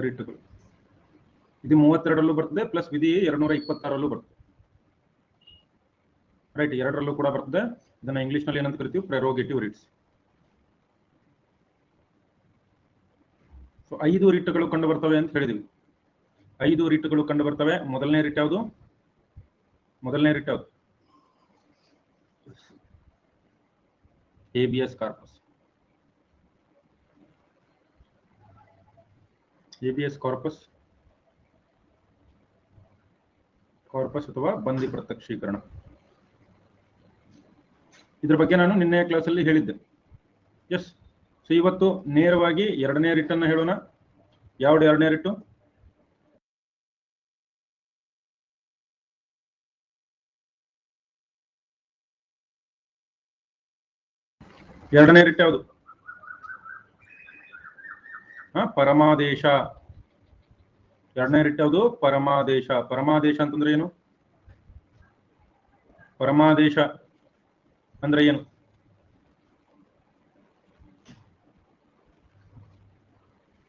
ರಿಟ್ಗಳು. ವಿಧಿ 32ರಲ್ಲೂ ಬರ್ತದೆ, ಪ್ಲಸ್ ವಿಧಿ 226ರಲ್ಲೂ ಬರ್ತದೆ. ರೈಟ್, ಎರಡರಲ್ಲೂ ಕೂಡ ಬರ್ತದೆ. ಇದನ್ನ ಇಂಗ್ಲಿಷ್ ನಲ್ಲಿ ಏನಂತ ಕರಿತೀವಿ? ಪ್ರೆರೋಗೇಟಿವ್ ರಿಟ್ಸ್. ಸೊ 5 ರಿಟ್ಗಳು ಕಂಡು ಬರ್ತವೆ ಅಂತ ಹೇಳಿದೀವಿ. 5 ರಿಟ್ಗಳು ಕಂಡು ಬರ್ತವೆ. ಮೊದಲನೇ ರಿಟ್ ಯಾವುದು? Habeas corpus. ಹೇಬಿಯಸ್ ಕಾರ್ಪಸ್ ಅಥವಾ ಬಂದಿ ಪ್ರತ್ಯಕ್ಷೀಕರಣ. ಇದ್ರ ಬಗ್ಗೆ ನಾನು ನಿನ್ನೆ ಕ್ಲಾಸಲ್ಲಿ ಹೇಳಿದ್ದೆ. ಎಸ್. ಸೊ ಇವತ್ತು ನೇರವಾಗಿ ಎರಡನೇ ರಿಟ್ ಅನ್ನ ಹೇಳೋಣ. ಯಾವ್ದು ಎರಡನೇ ರಿಟ್ಟು? ಎರಡನೇ ರಿಟ್ ಯಾವುದು? ಪರಮಾದೇಶ. ಎರಡನೇ ರಿಟ್ ಯಾವುದು? ಪರಮಾದೇಶ. ಪರಮಾದೇಶ ಅಂತಂದ್ರೆ ಏನು? ಪರಮಾದೇಶ ಅಂದ್ರೆ ಏನು?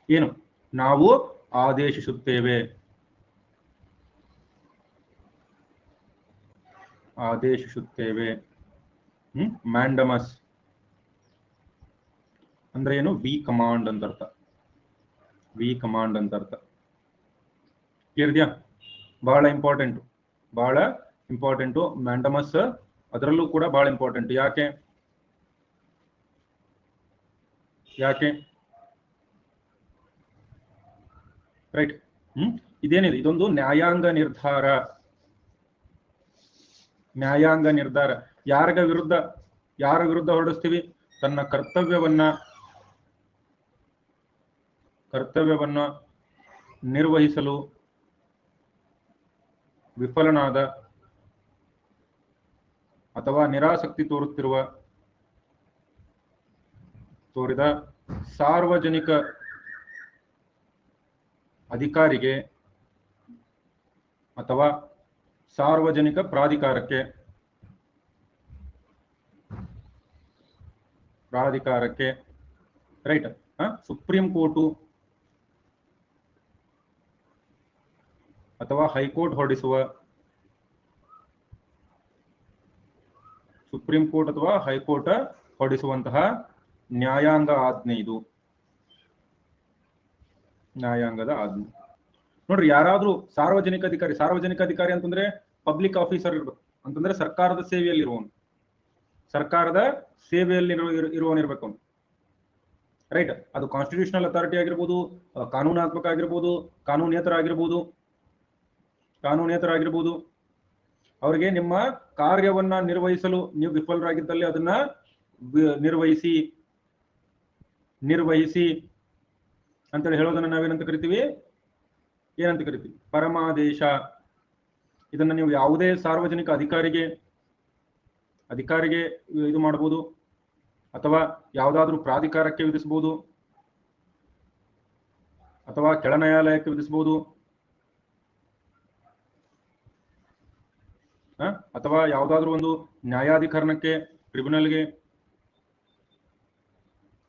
ಏನು? ನಾವು ಆದೇಶಿಸುತ್ತೇವೆ. ಮ್ಯಾಂಡಮಸ್ ಅಂದ್ರೆ ಏನು? ವಿ ಕಮಾಂಡ್ ಅಂತ ಅರ್ಥ. ಕೇಳಿದ್ಯಾ? ಬಹಳ ಇಂಪಾರ್ಟೆಂಟು ಮ್ಯಾಂಡಮಸ್. ಅದರಲ್ಲೂ ಕೂಡ ಬಹಳ ಇಂಪಾರ್ಟೆಂಟ್. ಯಾಕೆ? ರೈಟ್. ಇದೇನಿದೆ? ಇದೊಂದು ನ್ಯಾಯಾಂಗ ನಿರ್ಧಾರ. ಯಾರ ವಿರುದ್ಧ ಹೊರಡಿಸ್ತೀವಿ? ತನ್ನ ಕರ್ತವ್ಯವನ್ನ ನಿರ್ವಹಿಸಲು ವಿಫಲನಾದ ಅಥವಾ ನಿರಾಸಕ್ತಿ ತೋರಿದ ಸಾರ್ವಜನಿಕ ಅಧಿಕಾರಿಗೆ ಅಥವಾ ಸಾರ್ವಜನಿಕ ಪ್ರಾಧಿಕಾರಕ್ಕೆ ರೈಟ್. ಸುಪ್ರೀಂ ಕೋರ್ಟು ಅಥವಾ ಹೈಕೋರ್ಟ್ ಹೊರಡಿಸುವಂತಹ ನ್ಯಾಯಾಂಗ ಆಜ್ಞೆ ಇದು. ನ್ಯಾಯಾಂಗದ ಆಜ್ಞೆ. ನೋಡ್ರಿ, ಯಾರಾದ್ರೂ ಸಾರ್ವಜನಿಕ ಅಧಿಕಾರಿ ಅಂತಂದ್ರೆ ಪಬ್ಲಿಕ್ ಆಫೀಸರ್ ಇರ್ಬೇಕು. ಅಂತಂದ್ರೆ ಸರ್ಕಾರದ ಸೇವೆಯಲ್ಲಿ ಇರುವವನಿರ್ಬೇಕು ಅವನು. ರೈಟ್. ಅದು ಕಾನ್ಸ್ಟಿಟ್ಯೂಷನಲ್ ಅಥಾರಿಟಿ ಆಗಿರ್ಬೋದು, ಕಾನೂನಾತ್ಮಕ ಆಗಿರ್ಬೋದು, ಕಾನೂನೇತರ ಅವರಿಗೆ ನಿಮ್ಮ ಕಾರ್ಯವನ್ನ ನಿರ್ವಹಿಸಲು ನೀವು ವಿಫಲರಾಗಿದ್ದಲ್ಲಿ ಅದನ್ನ ನಿರ್ವಹಿಸಿ ಅಂತೇಳಿ ಹೇಳೋದನ್ನ ನಾವೇನಂತ ಕರಿತೀವಿ? ಪರಮಾದೇಶ. ಇದನ್ನ ನೀವು ಯಾವುದೇ ಸಾರ್ವಜನಿಕ ಅಧಿಕಾರಿಗೆ ಇದು ಮಾಡಬಹುದು, ಅಥವಾ ಯಾವುದಾದ್ರೂ ಪ್ರಾಧಿಕಾರಕ್ಕೆ ವಿಧಿಸಬಹುದು, ಅಥವಾ ಕೆಳ ನ್ಯಾಯಾಲಯಕ್ಕೆ ವಿಧಿಸಬಹುದು, ಅಥವಾ ಯಾವುದಾದ್ರೂ ಒಂದು ನ್ಯಾಯಾಧಿಕರಣಕ್ಕೆ,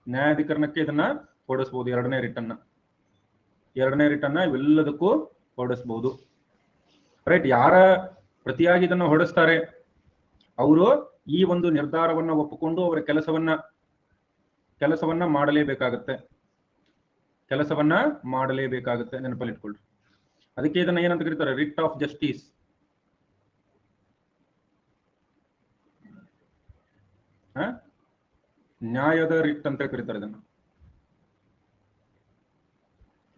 ನ್ಯಾಯಾಧಿಕರಣಕ್ಕೆ ಇದನ್ನ ಹೊರಡಿಸಬಹುದು. ಎರಡನೇ ರಿಟ್ ಅನ್ನ ಇವೆಲ್ಲದಕ್ಕೂ ಹೊರಡಿಸಬಹುದು. ರೈಟ್. ಯಾರ ಪ್ರತಿಯಾಗಿ ಇದನ್ನು ಹೊರಡಿಸ್ತಾರೆ ಅವರು ಈ ಒಂದು ನಿರ್ಧಾರವನ್ನ ಒಪ್ಪಿಕೊಂಡು ಅವರ ಕೆಲಸವನ್ನ ಮಾಡಲೇಬೇಕಾಗುತ್ತೆ. ನೆನಪಲ್ಲಿಟ್ಕೊಳ್ಳಿ. ಅದಕ್ಕೆ ಇದನ್ನ ಏನಂತ ಕರೀತಾರೆ? Writ of justice. ನ್ಯಾಯದ ರಿಟ್ ಅಂತ ಕರೀತಾರೆ. ಇದನ್ನ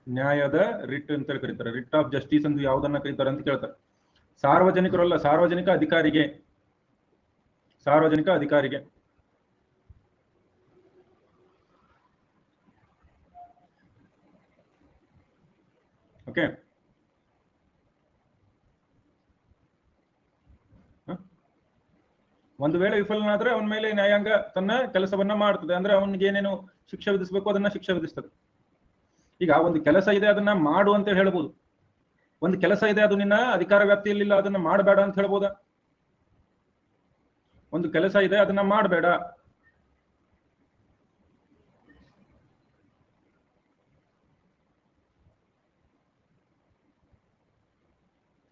ನ್ಯಾಯದ ರಿಟ್ ಅಂತ ಕರೀತಾರೆ. ರಿಟ್ ಆಫ್ ಜಸ್ಟಿಸ್ ಅಂತ ಯಾವುದನ್ನ ಕರೀತಾರೆ ಅಂತ ಕೇಳ್ತಾರೆ. ಸಾರ್ವಜನಿಕರಲ್ಲ, ಸಾರ್ವಜನಿಕ ಅಧಿಕಾರಿಗೆ. ಓಕೆ. ಒಂದು ವೇಳೆ ವಿಫಲನಾದ್ರೆ ಅವನ ಮೇಲೆ ನ್ಯಾಯಾಂಗ ತನ್ನ ಕೆಲಸವನ್ನ ಮಾಡ್ತದೆ. ಅಂದ್ರೆ ಅವನಿಗೆ ಏನೇನು ಶಿಕ್ಷೆ ವಿಧಿಸಬೇಕು ಅದನ್ನ ಶಿಕ್ಷೆ ವಿಧಿಸ್ತದೆ. ಈಗ ಒಂದು ಕೆಲಸ ಇದೆ, ಅದನ್ನ ಮಾಡು ಅಂತ ಹೇಳ್ಬೋದು. ಒಂದು ಕೆಲಸ ಇದೆ, ಅದು ನಿನ್ನ ಅಧಿಕಾರ ವ್ಯಾಪ್ತಿಯಲ್ಲಿಲ್ಲ, ಅದನ್ನ ಮಾಡಬೇಡ ಅಂತ ಹೇಳ್ಬೋದಾ? ಒಂದು ಕೆಲಸ ಇದೆ, ಅದನ್ನ ಮಾಡಬೇಡ.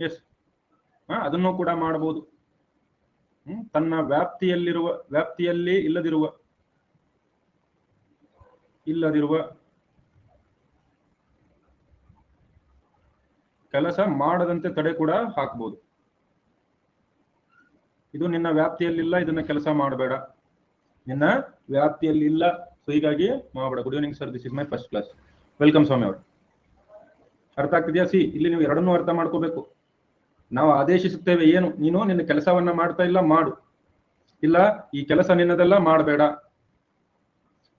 ಎಸ್, ಅದನ್ನು ಕೂಡ ಮಾಡಬಹುದು. ತನ್ನ ವ್ಯಾಪ್ತಿಯಲ್ಲಿ ಇಲ್ಲದಿರುವ ಕೆಲಸ ಮಾಡದಂತೆ ತಡೆ ಕೂಡ ಹಾಕಬಹುದು. ಇದು ನಿನ್ನ ವ್ಯಾಪ್ತಿಯಲ್ಲಿಲ್ಲ, ಇದನ್ನ ಕೆಲಸ ಮಾಡಬೇಡ, ನಿನ್ನ ವ್ಯಾಪ್ತಿಯಲ್ಲಿ ಇಲ್ಲ, ಸೊ ಹೀಗಾಗಿ ಮಾಡಬೇಡ. Good evening sir, this is my first class. Welcome ಸ್ವಾಮಿ ಅವರು. ಅರ್ಥ ಆಗ್ತಿದ್ಯಾ? ಇಲ್ಲಿ ನೀವು ಎರಡನ್ನೂ ಅರ್ಥ ಮಾಡ್ಕೋಬೇಕು. ನಾವು ಆದೇಶಿಸುತ್ತೇವೆ ಏನು, ನೀನು ನಿನ್ನ ಕೆಲಸವನ್ನ ಮಾಡ್ತಾ ಇಲ್ಲ, ಮಾಡು, ಇಲ್ಲ ಈ ಕೆಲಸ ನಿನ್ನದೆಲ್ಲ ಮಾಡಬೇಡ,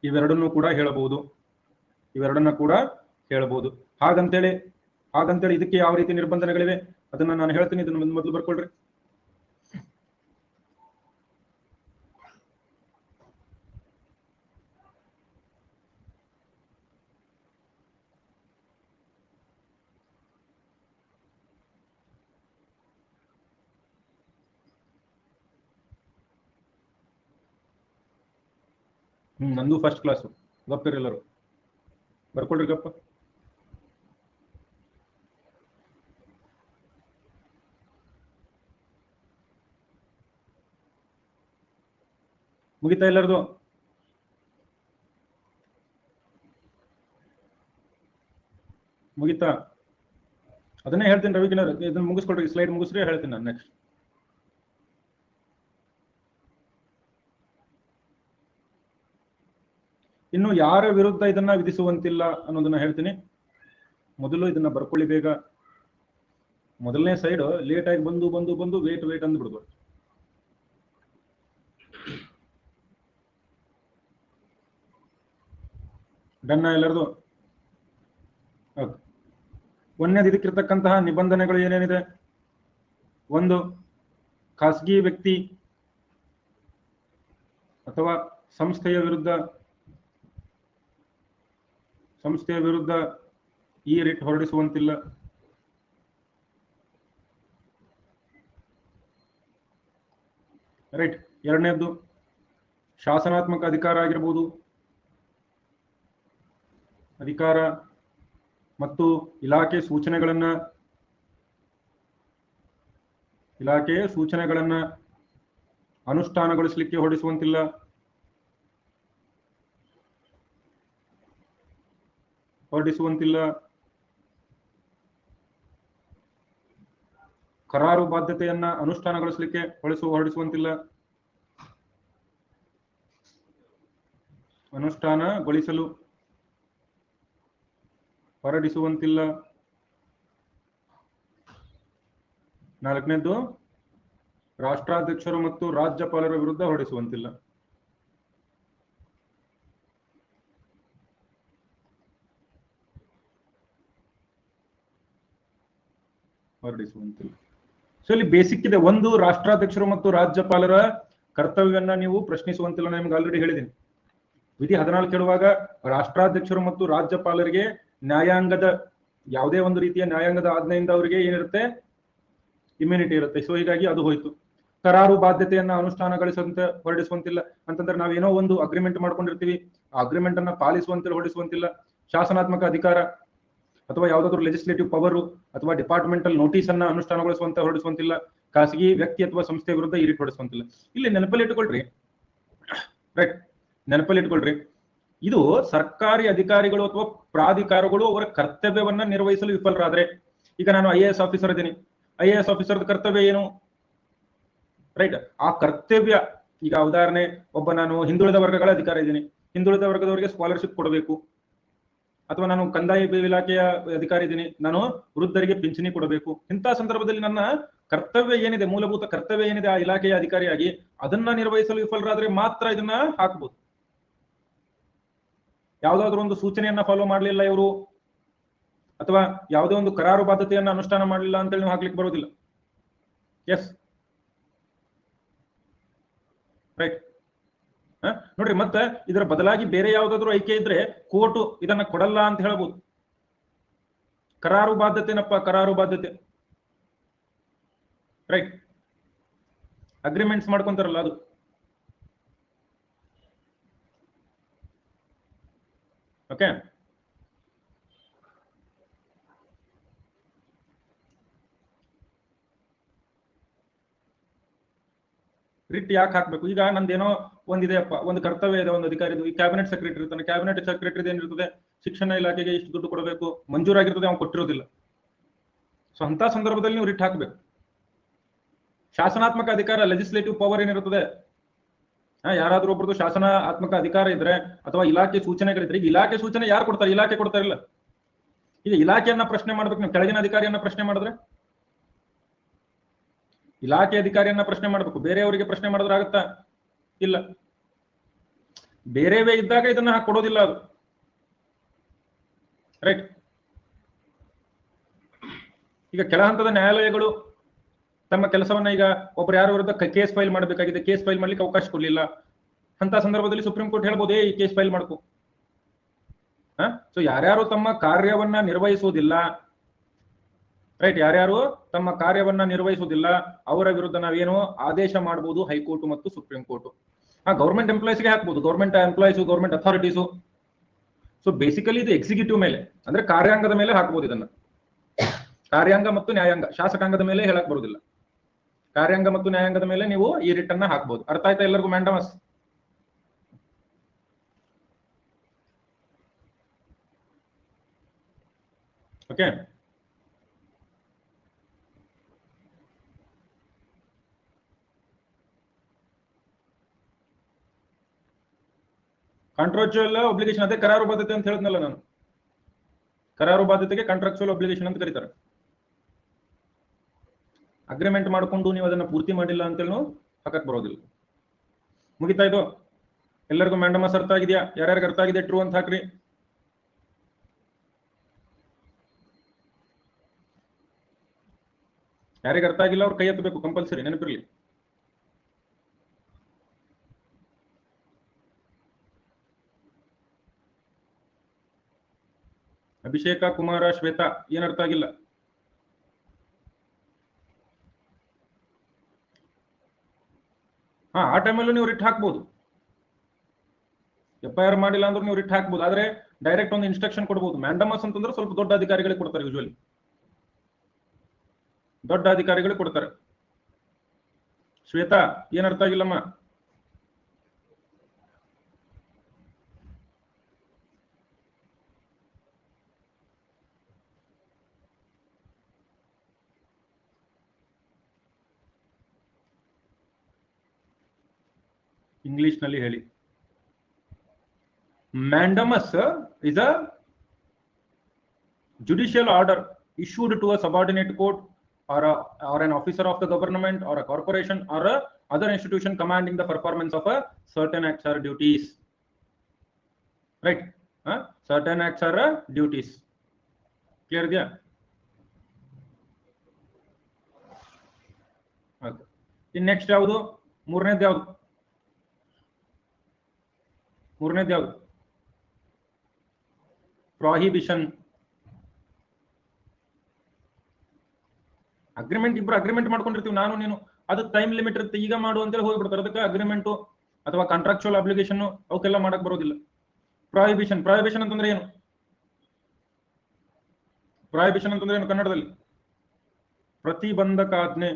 ಇವೆರಡನ್ನೂ ಕೂಡ ಹೇಳಬಹುದು, ಇವೆರಡನ್ನ ಕೂಡ ಹೇಳಬಹುದು. ಹಾಗಂತೇಳಿ ಇದಕ್ಕೆ ಯಾವ ರೀತಿ ನಿರ್ಬಂಧನೆಗಳಿವೆ ಅದನ್ನ ನಾನು ಹೇಳ್ತೀನಿ, ಇದನ್ನ ಮೊದಲು ಬರ್ಕೊಳ್ರಿ. ನಂದು ಫಸ್ಟ್ ಕ್ಲಾಸು, ಗಪ್ಪರ್ ಎಲ್ಲರೂ ಬರ್ಕೊಳ್ರಿ ಗಪ್ಪ. ಮುಗಿತಾ ಎಲ್ಲರದು? ಮುಗಿತಾ? ಅದನ್ನೇ ಹೇಳ್ತೀನಿ ರವಿಕಿನರ್, ಇದನ್ನ ಮುಗಿಸ್ಕೊಳ್ರಿ, ಸ್ಲೈಡ್ ಮುಗಿಸ್ರಿ, ಹೇಳ್ತೀನಿ ನಾನು ನೆಕ್ಸ್ಟ್. ಇನ್ನು ಯಾರ ವಿರುದ್ಧ ಇದನ್ನ ವಿಧಿಸುವಂತಿಲ್ಲ ಅನ್ನೋದನ್ನ ಹೇಳ್ತೀನಿ. ಮೊದಲು ಇದನ್ನ ಬರ್ಕೊಳ್ಳಿ ಬೇಗ. ಮೊದಲನೇ ಸೈಡ್ ಲೇಟ್ ಆಗಿ ಬಂದು ವೇಟ್ ಅಂದ್ಬಿಡ್ಬೋದು. ಡನ್ನ ಎಲ್ಲರದು? ಒಂದನೇದು ಇದಕ್ಕಿರ್ತಕ್ಕಂತಹ ನಿಬಂಧನೆಗಳು ಏನೇನಿದೆ? ಒಂದು, ಖಾಸಗಿ ವ್ಯಕ್ತಿ ಅಥವಾ ಸಂಸ್ಥೆಯ ವಿರುದ್ಧ ಈ ರಿಟ್ ಹೊರಡಿಸುವಂತಿಲ್ಲ. ರೈಟ್. ಎರಡನೇದ್ದು, ಶಾಸನಾತ್ಮಕ ಅಧಿಕಾರ ಆಗಿರ್ಬೋದು, ಅಧಿಕಾರ ಮತ್ತು ಇಲಾಖೆ ಸೂಚನೆಗಳನ್ನ ಅನುಷ್ಠಾನಗೊಳಿಸಲಿಕ್ಕೆ ಹೊರಡಿಸುವಂತಿಲ್ಲ. ಕರಾರು ಬಾಧ್ಯತೆಯನ್ನ ಅನುಷ್ಠಾನಗೊಳಿಸಲಿಕ್ಕೆ ಹೊರಡಿಸುವಂತಿಲ್ಲ. ಅನುಷ್ಠಾನಗೊಳಿಸಲು ಹೊರಡಿಸುವಂತಿಲ್ಲ. ನಾಲ್ಕನೇದ್ದು, ರಾಷ್ಟ್ರಾಧ್ಯಕ್ಷರು ಮತ್ತು ರಾಜ್ಯಪಾಲರ ವಿರುದ್ಧ ಹೊರಡಿಸುವಂತಿಲ್ಲ. ಸೊ ಇಲ್ಲಿ ಬೇಸಿಕ್ ಇದೆ. ಒಂದು, ರಾಷ್ಟ್ರಾಧ್ಯಕ್ಷರು ಮತ್ತು ರಾಜ್ಯಪಾಲರ ಕರ್ತವ್ಯವನ್ನ ನೀವು ಪ್ರಶ್ನಿಸುವಂತಿಲ್ಲ. ನಾನು ನಿಮ್ಗೆ ಆಲ್ರೆಡಿ ಹೇಳಿದ್ದೀನಿ. ವಿಧಿ 14 ಹೇಳುವಾಗ ರಾಷ್ಟ್ರಾಧ್ಯಕ್ಷರು ಮತ್ತು ರಾಜ್ಯಪಾಲರಿಗೆ ಯಾವುದೇ ಒಂದು ರೀತಿಯ ನ್ಯಾಯಾಂಗದ ಆಜ್ಞೆಯಿಂದ ಅವರಿಗೆ ಏನಿರುತ್ತೆ? ಇಮ್ಯುನಿಟಿ ಇರುತ್ತೆ. ಸೊ ಹೀಗಾಗಿ ಅದು ಹೋಯ್ತು. ಕರಾರು ಬಾಧ್ಯತೆಯನ್ನ ಅನುಷ್ಠಾನಗೊಳಿಸಂತೆ ಹೊರಡಿಸುವಂತಿಲ್ಲ ಅಂತಂದ್ರೆ ನಾವೇನೋ ಒಂದು ಅಗ್ರಿಮೆಂಟ್ ಮಾಡ್ಕೊಂಡಿರ್ತೀವಿ, ಆ ಅಗ್ರಿಮೆಂಟ್ ಅನ್ನ ಪಾಲಿಸುವಂತೆ ಹೊರಡಿಸುವಂತಿಲ್ಲ. ಶಾಸನಾತ್ಮಕ ಅಧಿಕಾರ ಅಥವಾ ಯಾವುದಾದ್ರೂ ಲೆಜಿಸ್ಲೇಟಿವ್ ಪವರ್ ಅಥವಾ ಡಿಪಾರ್ಟ್ಮೆಂಟಲ್ ನೋಟಿಸ್ ಅನ್ನ ಅನುಷ್ಠಾನಗೊಳಿಸುವಂತೆ ಹೊರಡಿಸುವಂತಿಲ್ಲ. ಖಾಸಗಿ ವ್ಯಕ್ತಿ ಅಥವಾ ಸಂಸ್ಥೆ ವಿರುದ್ಧ ಈ ರೀತಿ ಹೊರಡಿಸುವಂತಿಲ್ಲ. ಇಲ್ಲಿ ನೆನಪಲ್ಲಿಟ್ಟುಕೊಳ್ರಿ, ರೈಟ್, ನೆನಪಲ್ಲಿಟ್ಕೊಳ್ರಿ, ಇದು ಸರ್ಕಾರಿ ಅಧಿಕಾರಿಗಳು ಅಥವಾ ಪ್ರಾಧಿಕಾರಗಳು ಅವರ ಕರ್ತವ್ಯವನ್ನ ನಿರ್ವಹಿಸಲು ವಿಫಲರಾದ್ರೆ, ಈಗ ನಾನು IAS ಆಫೀಸರ್ ಇದ್ದೀನಿ, IAS ಆಫೀಸರ್ ಕರ್ತವ್ಯ ಏನು? ರೈಟ್, ಆ ಕರ್ತವ್ಯ, ಈಗ ಉದಾಹರಣೆ, ನಾನು ಹಿಂದುಳಿದ ವರ್ಗಗಳ ಅಧಿಕಾರಿ ಇದ್ದೀನಿ, ಹಿಂದುಳಿದ ವರ್ಗದವರಿಗೆ ಸ್ಕಾಲರ್ಶಿಪ್ ಕೊಡಬೇಕು, ಅಥವಾ ನಾನು ಕಂದಾಯ ಇಲಾಖೆಯ ಅಧಿಕಾರಿ ಇದ್ದೀನಿ, ನಾನು ವೃದ್ಧರಿಗೆ ಪಿಂಚಣಿ ಕೊಡಬೇಕು. ಇಂತಹ ಸಂದರ್ಭದಲ್ಲಿ ನನ್ನ ಕರ್ತವ್ಯ ಏನಿದೆ, ಮೂಲಭೂತ ಕರ್ತವ್ಯ ಏನಿದೆ ಆ ಇಲಾಖೆಯ ಅಧಿಕಾರಿಯಾಗಿ, ಅದನ್ನ ನಿರ್ವಹಿಸಲು ವಿಫಲರಾದ್ರೆ ಮಾತ್ರ ಇದನ್ನ ಹಾಕ್ಬೋದು. ಯಾವುದಾದ್ರೂ ಒಂದು ಸೂಚನೆಯನ್ನ ಫಾಲೋ ಮಾಡಲಿಲ್ಲ ಇವರು, ಅಥವಾ ಯಾವುದೇ ಒಂದು ಕರಾರು ಬಾಧ್ಯತೆಯನ್ನ ಅನುಷ್ಠಾನ ಮಾಡಲಿಲ್ಲ ಅಂತೇಳಿ ನೀವು ಹಾಕ್ಲಿಕ್ಕೆ ಬರೋದಿಲ್ಲ. Yes, right. ನೋಡ್ರಿ, ಮತ್ತೆ ಇದರ ಬದಲಾಗಿ ಬೇರೆ ಯಾವ್ದಾದ್ರು ಆಯ್ಕೆ ಇದ್ರೆ ಕೋರ್ಟ್ ಇದನ್ನ ಕೊಡಲ್ಲ ಅಂತ ಹೇಳ್ಬೋದು. ಕರಾರು ಬಾಧ್ಯತೆನಪ್ಪ, ಕರಾರು ಬಾಧ್ಯತೆ, ರೈಟ್, ಅಗ್ರಿಮೆಂಟ್ಸ್ ಮಾಡ್ಕೊಂತಾರಲ್ಲ ಅದು. ಓಕೆ, ರಿಟ್ ಯಾಕೆ ಹಾಕ್ಬೇಕು? ಈಗ ನಂದೇನೋ ಒಂದಿದೆಯಪ್ಪ, ಒಂದು ಕರ್ತವ್ಯ ಇದೆ ಒಂದು ಅಧಿಕಾರಿದು. ಈ ಕ್ಯಾಬಿನೆಟ್ ಸೆಕ್ರೆಟರಿ ಇರ್ತಾನೆ, ಕ್ಯಾಬಿನೆಟ್ ಸೆಕ್ರೆಟರಿ ಏನಿರ್ತದೆ, ಶಿಕ್ಷಣ ಇಲಾಖೆಗೆ ಇಷ್ಟು ದುಡ್ಡು ಕೊಡಬೇಕು, ಮಂಜೂರಾಗಿರ್ತದೆ, ಅವ್ನು ಕೊಟ್ಟಿರೋದಿಲ್ಲ. ಸೊ ಅಂತ ಸಂದರ್ಭದಲ್ಲಿ ನೀವು ರಿಟ್ ಹಾಕ್ಬೇಕು. ಶಾಸನಾತ್ಮಕ ಅಧಿಕಾರ, ಲೆಜಿಸ್ಲೇಟಿವ್ ಪವರ್ ಏನಿರುತ್ತದೆ, ಯಾರಾದ್ರೂ ಒಬ್ಬರದು ಶಾಸನಾತ್ಮಕ ಅಧಿಕಾರ ಇದ್ರೆ ಅಥವಾ ಇಲಾಖೆ ಸೂಚನೆಗಳಿದ್ರೆ, ಈಗ ಇಲಾಖೆ ಸೂಚನೆ ಯಾರು ಕೊಡ್ತಾರೆ? ಇಲಾಖೆ ಕೊಡ್ತಾ ಇಲ್ಲ. ಈಗ ಇಲಾಖೆಯನ್ನ ಪ್ರಶ್ನೆ ಮಾಡ್ಬೇಕು ನೀವು, ಕೆಳಗಿನ ಅಧಿಕಾರಿಯನ್ನ ಪ್ರಶ್ನೆ ಮಾಡಿದ್ರೆ, ಇಲಾಖೆ ಅಧಿಕಾರಿಯನ್ನ ಪ್ರಶ್ನೆ ಮಾಡ್ಬೇಕು, ಬೇರೆಯವರಿಗೆ ಪ್ರಶ್ನೆ ಮಾಡಿದ್ರೆ ಆಗುತ್ತಾ? ಇಲ್ಲ. ಬೇರೆವೇ ಇದ್ದಾಗ ಇದನ್ನ ಕೊಡೋದಿಲ್ಲ ಅದು, ರೈಟ್. ಈಗ ಕೆಳ ಹಂತದ ನ್ಯಾಯಾಲಯಗಳು ತಮ್ಮ ಕೆಲಸವನ್ನ, ಈಗ ಒಬ್ರು ಯಾರ ವಿರುದ್ಧ ಕೇಸ್ ಫೈಲ್ ಮಾಡಬೇಕಾಗಿದೆ, ಕೇಸ್ ಫೈಲ್ ಮಾಡ್ಲಿಕ್ಕೆ ಅವಕಾಶ ಕೊಡ್ಲಿಲ್ಲ, ಅಂತ ಸಂದರ್ಭದಲ್ಲಿ ಸುಪ್ರೀಂ ಕೋರ್ಟ್ ಹೇಳ್ಬೋದು, ಈ ಕೇಸ್ ಫೈಲ್ ಮಾಡ್ಕೊ. ಸೊ ಯಾರ್ಯಾರು ತಮ್ಮ ಕಾರ್ಯವನ್ನ ನಿರ್ವಹಿಸುವುದಿಲ್ಲ, ರೈಟ್, ಯಾರ್ಯಾರು ತಮ್ಮ ಕಾರ್ಯವನ್ನ ನಿರ್ವಹಿಸುವುದಿಲ್ಲ ಅವರ ವಿರುದ್ಧ ನಾವೇನು ಆದೇಶ ಮಾಡಬಹುದು, ಹೈಕೋರ್ಟ್ ಮತ್ತು ಸುಪ್ರೀಂ ಕೋರ್ಟ್. ಗೌರ್ಮೆಂಟ್ ಎಂಪ್ಲಾಯೀಸ್ಗೆ ಹಾಕ್ಬಹುದು, government employees, government authorities. So basically ಇದು ಎಕ್ಸಿಕ್ಯೂಟಿವ್ ಮೇಲೆ, ಅಂದ್ರೆ ಕಾರ್ಯಾಂಗದ ಮೇಲೆ ಹಾಕಬಹುದು ಇದನ್ನ. ಕಾರ್ಯಾಂಗ ಮತ್ತು ನ್ಯಾಯಾಂಗ, ಶಾಸಕಾಂಗದ ಮೇಲೆ ಹೇಳಕ್ ಬರುವುದಿಲ್ಲ. ಕಾರ್ಯಾಂಗ ಮತ್ತು ನ್ಯಾಯಾಂಗದ ಮೇಲೆ ನೀವು ಈ ರಿಟ್ ಅನ್ನ ಹಾಕಬಹುದು. ಅರ್ಥ ಆಯ್ತಾ ಎಲ್ಲರಿಗೂ ಮ್ಯಾಂಡಮಸ್? ಓಕೆ. ಕಾಂಟ್ರಾಕ್ಚುಯಲ್ ಒಬ್ಲಿಗೇಷನ್, ಅದೇ ಕರಾರು ಬಾಧ್ಯತೆ ಅಂತ ಹೇಳಿದ್ನಲ್ಲ ನಾನು. ಕರಾರು ಬಾಧ್ಯತೆಗೆ ಕಾಂಟ್ರಾಕ್ಚುಯಲ್ ಒಬ್ಲಿಗೇಷನ್ ಅಂತ ಕರೀತಾರೆ. ಅಗ್ರಿಮೆಂಟ್ ಮಾಡ್ಕೊಂಡು ನೀವು ಅದನ್ನ ಪೂರ್ತಿ ಮಾಡಿಲ್ಲ ಅಂತೇಳಿ ಹಾಕಕ್ ಬರೋದಿಲ್ಲ. ಮುಗಿತಾ ಇದು? ಎಲ್ಲರಿಗೂ ಮ್ಯಾಂಡಮಸ್ ಅರ್ಥ ಆಗಿದೆಯಾ? ಯಾರ್ಯಾರಿಗೆ ಅರ್ಥ ಆಗಿದೆ ಟ್ರೂ ಅಂತ ಹಾಕ್ರಿ. ಯಾರಿಗೆ ಅರ್ಥ ಆಗಿಲ್ಲ ಅವ್ರು ಕೈ ಎತ್ತಬೇಕು, ಕಂಪಲ್ಸರಿ, ನೆನಪಿರ್ಲಿ. ಅಭಿಷೇಕ, ಕುಮಾರ, ಶ್ವೇತಾ, ಏನ್ ಅರ್ಥ ಆಗಿಲ್ಲ? ಆ ಟೈಮಲ್ಲೂ ನೀವು ರಿಟ್ ಹಾಕ್ಬೋದು. FIR ಮಾಡಿಲ್ಲ ಅಂದ್ರೆ ನೀವು ರಿಟ್ ಹಾಕ್ಬೋದು. ಆದ್ರೆ ಡೈರೆಕ್ಟ್ ಒಂದು ಇನ್ಸ್ಟ್ರಕ್ಷನ್ ಕೊಡ್ಬೋದು. ಮ್ಯಾಂಡಮಸ್ ಅಂತಂದ್ರೆ ಸ್ವಲ್ಪ ದೊಡ್ಡ ಅಧಿಕಾರಿಗಳಿಗೆ ಕೊಡ್ತಾರೆ, ಯೂಶುವಲಿ ದೊಡ್ಡ ಅಧಿಕಾರಿಗಳಿಗೆ ಕೊಡ್ತಾರೆ. ಶ್ವೇತಾ, ಏನ್ ಅರ್ಥ ಆಗಿಲ್ಲಮ್ಮ? ಇಂಗ್ಲಿಷ್ ನಲ್ಲಿ ಹೇಳಿ. Mandamus is a judicial order issued to a subordinate court or an officer of the government or a corporation or a other institution commanding the performance of a certain acts or duties. Right? Certain acts or duties. Clear idea? Okay. In next ಯಾವುದು? ಮೂರನೇದು ಯಾವುದು? ಮೂರನೇದು ಯಾವುದು? Prohibition. Agreement, ಇಬ್ರು agreement ಮಾಡ್ಕೊಂಡಿರ್ತೀವಿ, ನಾನು ನೀನು, ಅದು ಟೈಮ್ ಲಿಮಿಟ್ ಇರುತ್ತೆ, ಈಗ ಮಾಡು ಅಂತೇಳಿ ಹೋಗ್ಬಿಡ್ತಾರೆ. ಅದಕ್ಕೆ ಅಗ್ರಿಮೆಂಟ್ ಅಥವಾ ಕಾಂಟ್ರಾಕ್ಚುಯಲ್ ಅಬ್ಲಿಗೇಷನ್ ಅವಕ್ಕೆಲ್ಲ ಮಾಡಕ್ ಬರೋದಿಲ್ಲ. ಪ್ರಾಹಿಬಿಷನ್, ಪ್ರಾಹಿಬಿಷನ್ ಅಂತಂದ್ರೆ ಏನು? ಪ್ರಾಹಿಬಿಷನ್ ಅಂತಂದ್ರೆ ಏನು ಕನ್ನಡದಲ್ಲಿ? ಪ್ರತಿಬಂಧಕಾಜ್ಞೆ.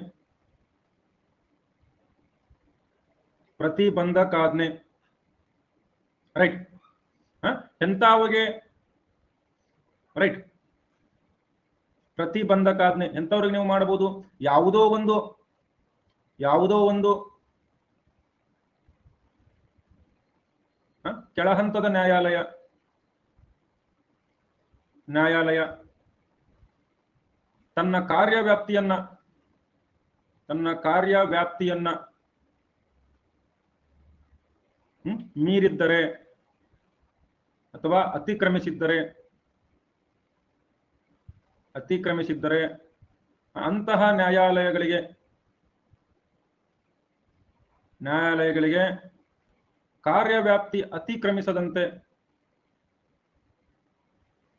ಪ್ರತಿಬಂಧಕಾಜ್ಞೆ, ರೈಟ್. ಎಂತವರಿಗೆ? ರೈಟ್, ಪ್ರತಿಬಂಧಕಾಜ್ಞೆ ಎಂತವ್ರಿಗೆ ನೀವು ಮಾಡಬಹುದು? ಯಾವುದೋ ಒಂದು ಕೆಳಹಂತದ ನ್ಯಾಯಾಲಯ ತನ್ನ ಕಾರ್ಯವ್ಯಾಪ್ತಿಯನ್ನ ಮೀರಿದ್ದರೆ ಅಥವಾ ಅತಿಕ್ರಮಿಸಿದ್ದರೆ ಅಂತಹ ನ್ಯಾಯಾಲಯಗಳಿಗೆ ಕಾರ್ಯವ್ಯಾಪ್ತಿ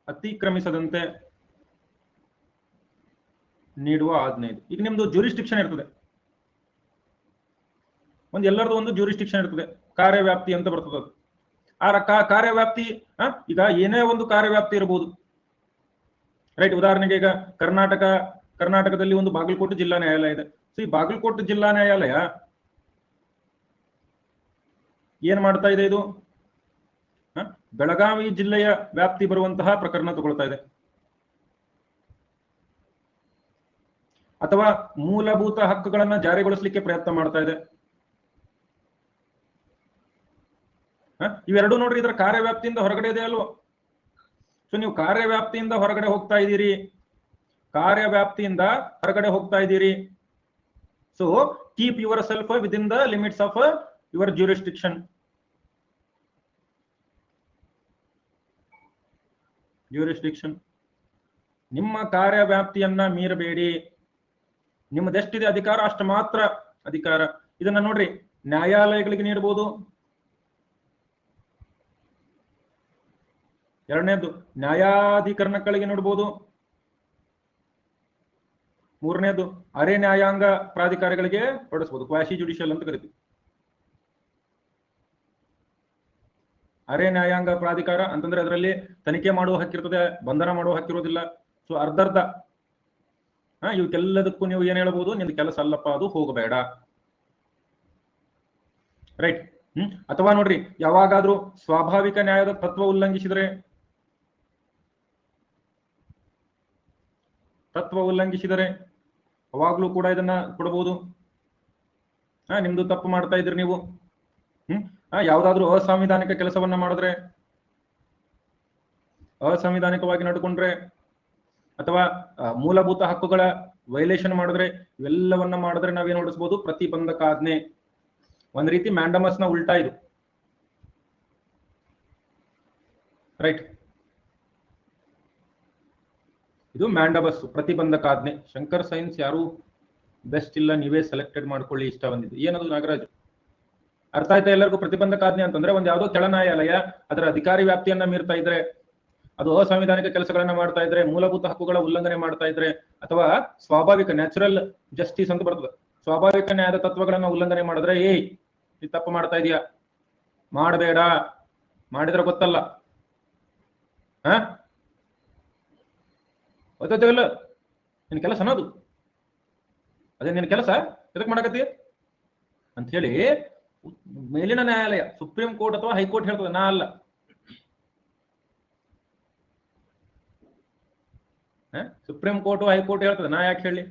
ಅತಿಕ್ರಮಿಸದಂತೆ ನೀಡುವ ಆಜ್ಞೆ ಇದು. ಈಗ ನಿಮ್ದು ಜ್ಯೂರಿಸ್ಡಿಕ್ಷನ್ ಇರ್ತದೆ, ಎಲ್ಲರದು ಒಂದು ಜ್ಯೂರಿಸ್ಡಿಕ್ಷನ್ ಇರ್ತದೆ, ಕಾರ್ಯವ್ಯಾಪ್ತಿ ಅಂತ ಬರ್ತದೆ. ಅದು ಕಾರ್ಯವ್ಯಾಪ್ತಿ, ಈಗ ಏನೇ ಒಂದು ಕಾರ್ಯವ್ಯಾಪ್ತಿ ಇರಬಹುದು, ರೈಟ್. ಉದಾಹರಣೆಗೆ ಈಗ ಕರ್ನಾಟಕದಲ್ಲಿ ಒಂದು ಬಾಗಲಕೋಟೆ ಜಿಲ್ಲಾ ನ್ಯಾಯಾಲಯ ಇದೆ. ಸೊ ಈ ಬಾಗಲಕೋಟೆ ಜಿಲ್ಲಾ ನ್ಯಾಯಾಲಯ ಏನ್ ಮಾಡ್ತಾ ಇದೆ ಇದು? ಬೆಳಗಾವಿ ಜಿಲ್ಲೆಯ ವ್ಯಾಪ್ತಿ ಬರುವಂತಹ ಪ್ರಕರಣ ತಗೊಳ್ತಾ ಇದೆ. ಅಥವಾ ಮೂಲಭೂತ ಹಕ್ಕುಗಳನ್ನ ಜಾರಿಗೊಳಿಸಲಿಕ್ಕೆ ಪ್ರಯತ್ನ ಮಾಡ್ತಾ ಇದೆ. ಇವೆರಡು ನೋಡ್ರಿ ಇದರ ಕಾರ್ಯವ್ಯಾಪ್ತಿಯಿಂದ ಹೊರಗಡೆ ಇದೆ ಅಲ್ವೋ? ಸೊ ನೀವು ಕಾರ್ಯವ್ಯಾಪ್ತಿಯಿಂದ ಹೊರಗಡೆ ಹೋಗ್ತಾ ಇದ್ದೀರಿ, ಕಾರ್ಯವ್ಯಾಪ್ತಿಯಿಂದ ಹೊರಗಡೆ ಹೋಗ್ತಾ ಇದ್ದೀರಿ. So keep your self within the limits of your jurisdiction. ನಿಮ್ಮ ಕಾರ್ಯವ್ಯಾಪ್ತಿಯನ್ನ ಮೀರಬೇಡಿ. ನಿಮ್ಮದೆಷ್ಟಿದೆ ಅಧಿಕಾರ ಅಷ್ಟು ಮಾತ್ರ ಅಧಿಕಾರ. ಇದನ್ನ ನೋಡ್ರಿ ನ್ಯಾಯಾಲಯಗಳಿಗೆ ನೀಡಬಹುದು. ಎರಡನೇದು ನ್ಯಾಯಾಧಿಕರಣಗಳಿಗೆ ನೋಡಬಹುದು. ಮೂರನೇದು ಅರೆ ನ್ಯಾಯಾಂಗ ಪ್ರಾಧಿಕಾರಗಳಿಗೆ ಹೊರಡಿಸಬಹುದು. ಕ್ವಾಶಿ ಜುಡಿಷಿಯಲ್ ಅಂತ ಕರಿತೀವಿ. ಅರೆ ನ್ಯಾಯಾಂಗ ಪ್ರಾಧಿಕಾರ ಅಂತಂದ್ರೆ ಅದರಲ್ಲಿ ತನಿಖೆ ಮಾಡುವ ಹಕ್ಕಿರ್ತದೆ, ಬಂಧನ ಮಾಡುವ ಹಕ್ಕಿರೋದಿಲ್ಲ. ಸೊ ಅರ್ಧರ್ಧ ಇವಕ್ಕೆಲ್ಲದಕ್ಕೂ ನೀವು ಏನ್ ಹೇಳ್ಬೋದು? ನಿಮ್ದು ಕೆಲಸ ಅಲ್ಲಪ್ಪ, ಅದು ಹೋಗಬೇಡ. ರೈಟ್. ಅಥವಾ ನೋಡ್ರಿ ಯಾವಾಗಾದ್ರೂ ಸ್ವಾಭಾವಿಕ ನ್ಯಾಯದ ತತ್ವ ಉಲ್ಲಂಘಿಸಿದ್ರೆ ಅವಾಗ್ಲೂ ಕೂಡ ಇದನ್ನ ಕೊಡಬಹುದು. ನಿಮ್ದು ತಪ್ಪು ಮಾಡ್ತಾ ಇದ್ರಿ ನೀವು, ಯಾವ್ದಾದ್ರು ಅಸಾಂವಿಧಾನಿಕ ಕೆಲಸವನ್ನ ಮಾಡಿದ್ರೆ, ಅಸಾಂವಿಧಾನಿಕವಾಗಿ ನಡ್ಕೊಂಡ್ರೆ, ಅಥವಾ ಮೂಲಭೂತ ಹಕ್ಕುಗಳ ವೈಲೇಷನ್ ಮಾಡಿದ್ರೆ, ಇವೆಲ್ಲವನ್ನ ಮಾಡಿದ್ರೆ ನಾವೇನ್ ಹೊರಡಿಸಬಹುದು? ಪ್ರತಿಬಂಧಕಾಜ್ಞೆ. ಒಂದ್ ರೀತಿ ಮ್ಯಾಂಡಮಸ್ ನ ಉಲ್ಟಾ ಇದು. ರೈಟ್. ಇದು ಮ್ಯಾಂಡಮಸ್ ಪ್ರತಿಬಂಧಕಾಜ್ಞೆ. ಶಂಕರ್ ಸೈನ್ಸ್ ಯಾರು ಬೆಸ್ಟ್ ಇಲ್ಲ, ನೀವೇ ಸೆಲೆಕ್ಟೆಡ್ ಮಾಡ್ಕೊಳ್ಳಿ. ಇಷ್ಟ ಬಂದಿದೆ. ಏನದು ನಾಗರಾಜ್? ಅರ್ಥ ಆಯ್ತಾ ಎಲ್ಲರಿಗೂ? ಪ್ರತಿಬಂಧಕಾಜ್ಞೆ ಅಂತಂದ್ರೆ ಒಂದ್ ಯಾವ್ದೋ ಕೆಳ ನ್ಯಾಯಾಲಯ ಅದರ ಅಧಿಕಾರಿ ವ್ಯಾಪ್ತಿಯನ್ನ ಮೀರ್ತಾ ಇದ್ರೆ, ಅದು ಅಸಾಂವಿಧಾನಿಕ ಕೆಲಸಗಳನ್ನ ಮಾಡ್ತಾ ಇದ್ರೆ, ಮೂಲಭೂತ ಹಕ್ಕುಗಳ ಉಲ್ಲಂಘನೆ ಮಾಡ್ತಾ ಇದ್ರೆ, ಅಥವಾ ಸ್ವಾಭಾವಿಕ ನ್ಯಾಚುರಲ್ ಜಸ್ಟಿಸ್ ಅಂತ ಬರ್ತದೆ, ಸ್ವಾಭಾವಿಕ ನ್ಯಾಯದ ತತ್ವಗಳನ್ನ ಉಲ್ಲಂಘನೆ ಮಾಡಿದ್ರೆ, ಈ ತಪ್ಪು ಮಾಡ್ತಾ ಇದೀಯಾ, ಮಾಡಬೇಡ, ಮಾಡಿದ್ರೆ ಗೊತ್ತಲ್ಲ, ಗೊತ್ತಿಲ್ಲ ನಿನ್ ಕೆಲಸ ಅನ್ನೋದು, ಅದೇ ನಿನ್ ಕೆಲಸ ಎದಕ್ ಮಾಡಕತ್ತಿ ಅಂತ ಹೇಳಿ ಮೇಲಿನ ನ್ಯಾಯಾಲಯ, ಸುಪ್ರೀಂ ಕೋರ್ಟ್ ಅಥವಾ ಹೈಕೋರ್ಟ್ ಹೇಳ್ತದೆ, ನಾ ಅಲ್ಲ. ಸುಪ್ರೀಂ ಕೋರ್ಟ್ ಹೈಕೋರ್ಟ್ ಹೇಳ್ತದೆ, ನಾ ಯಾಕೆ ಹೇಳಿ?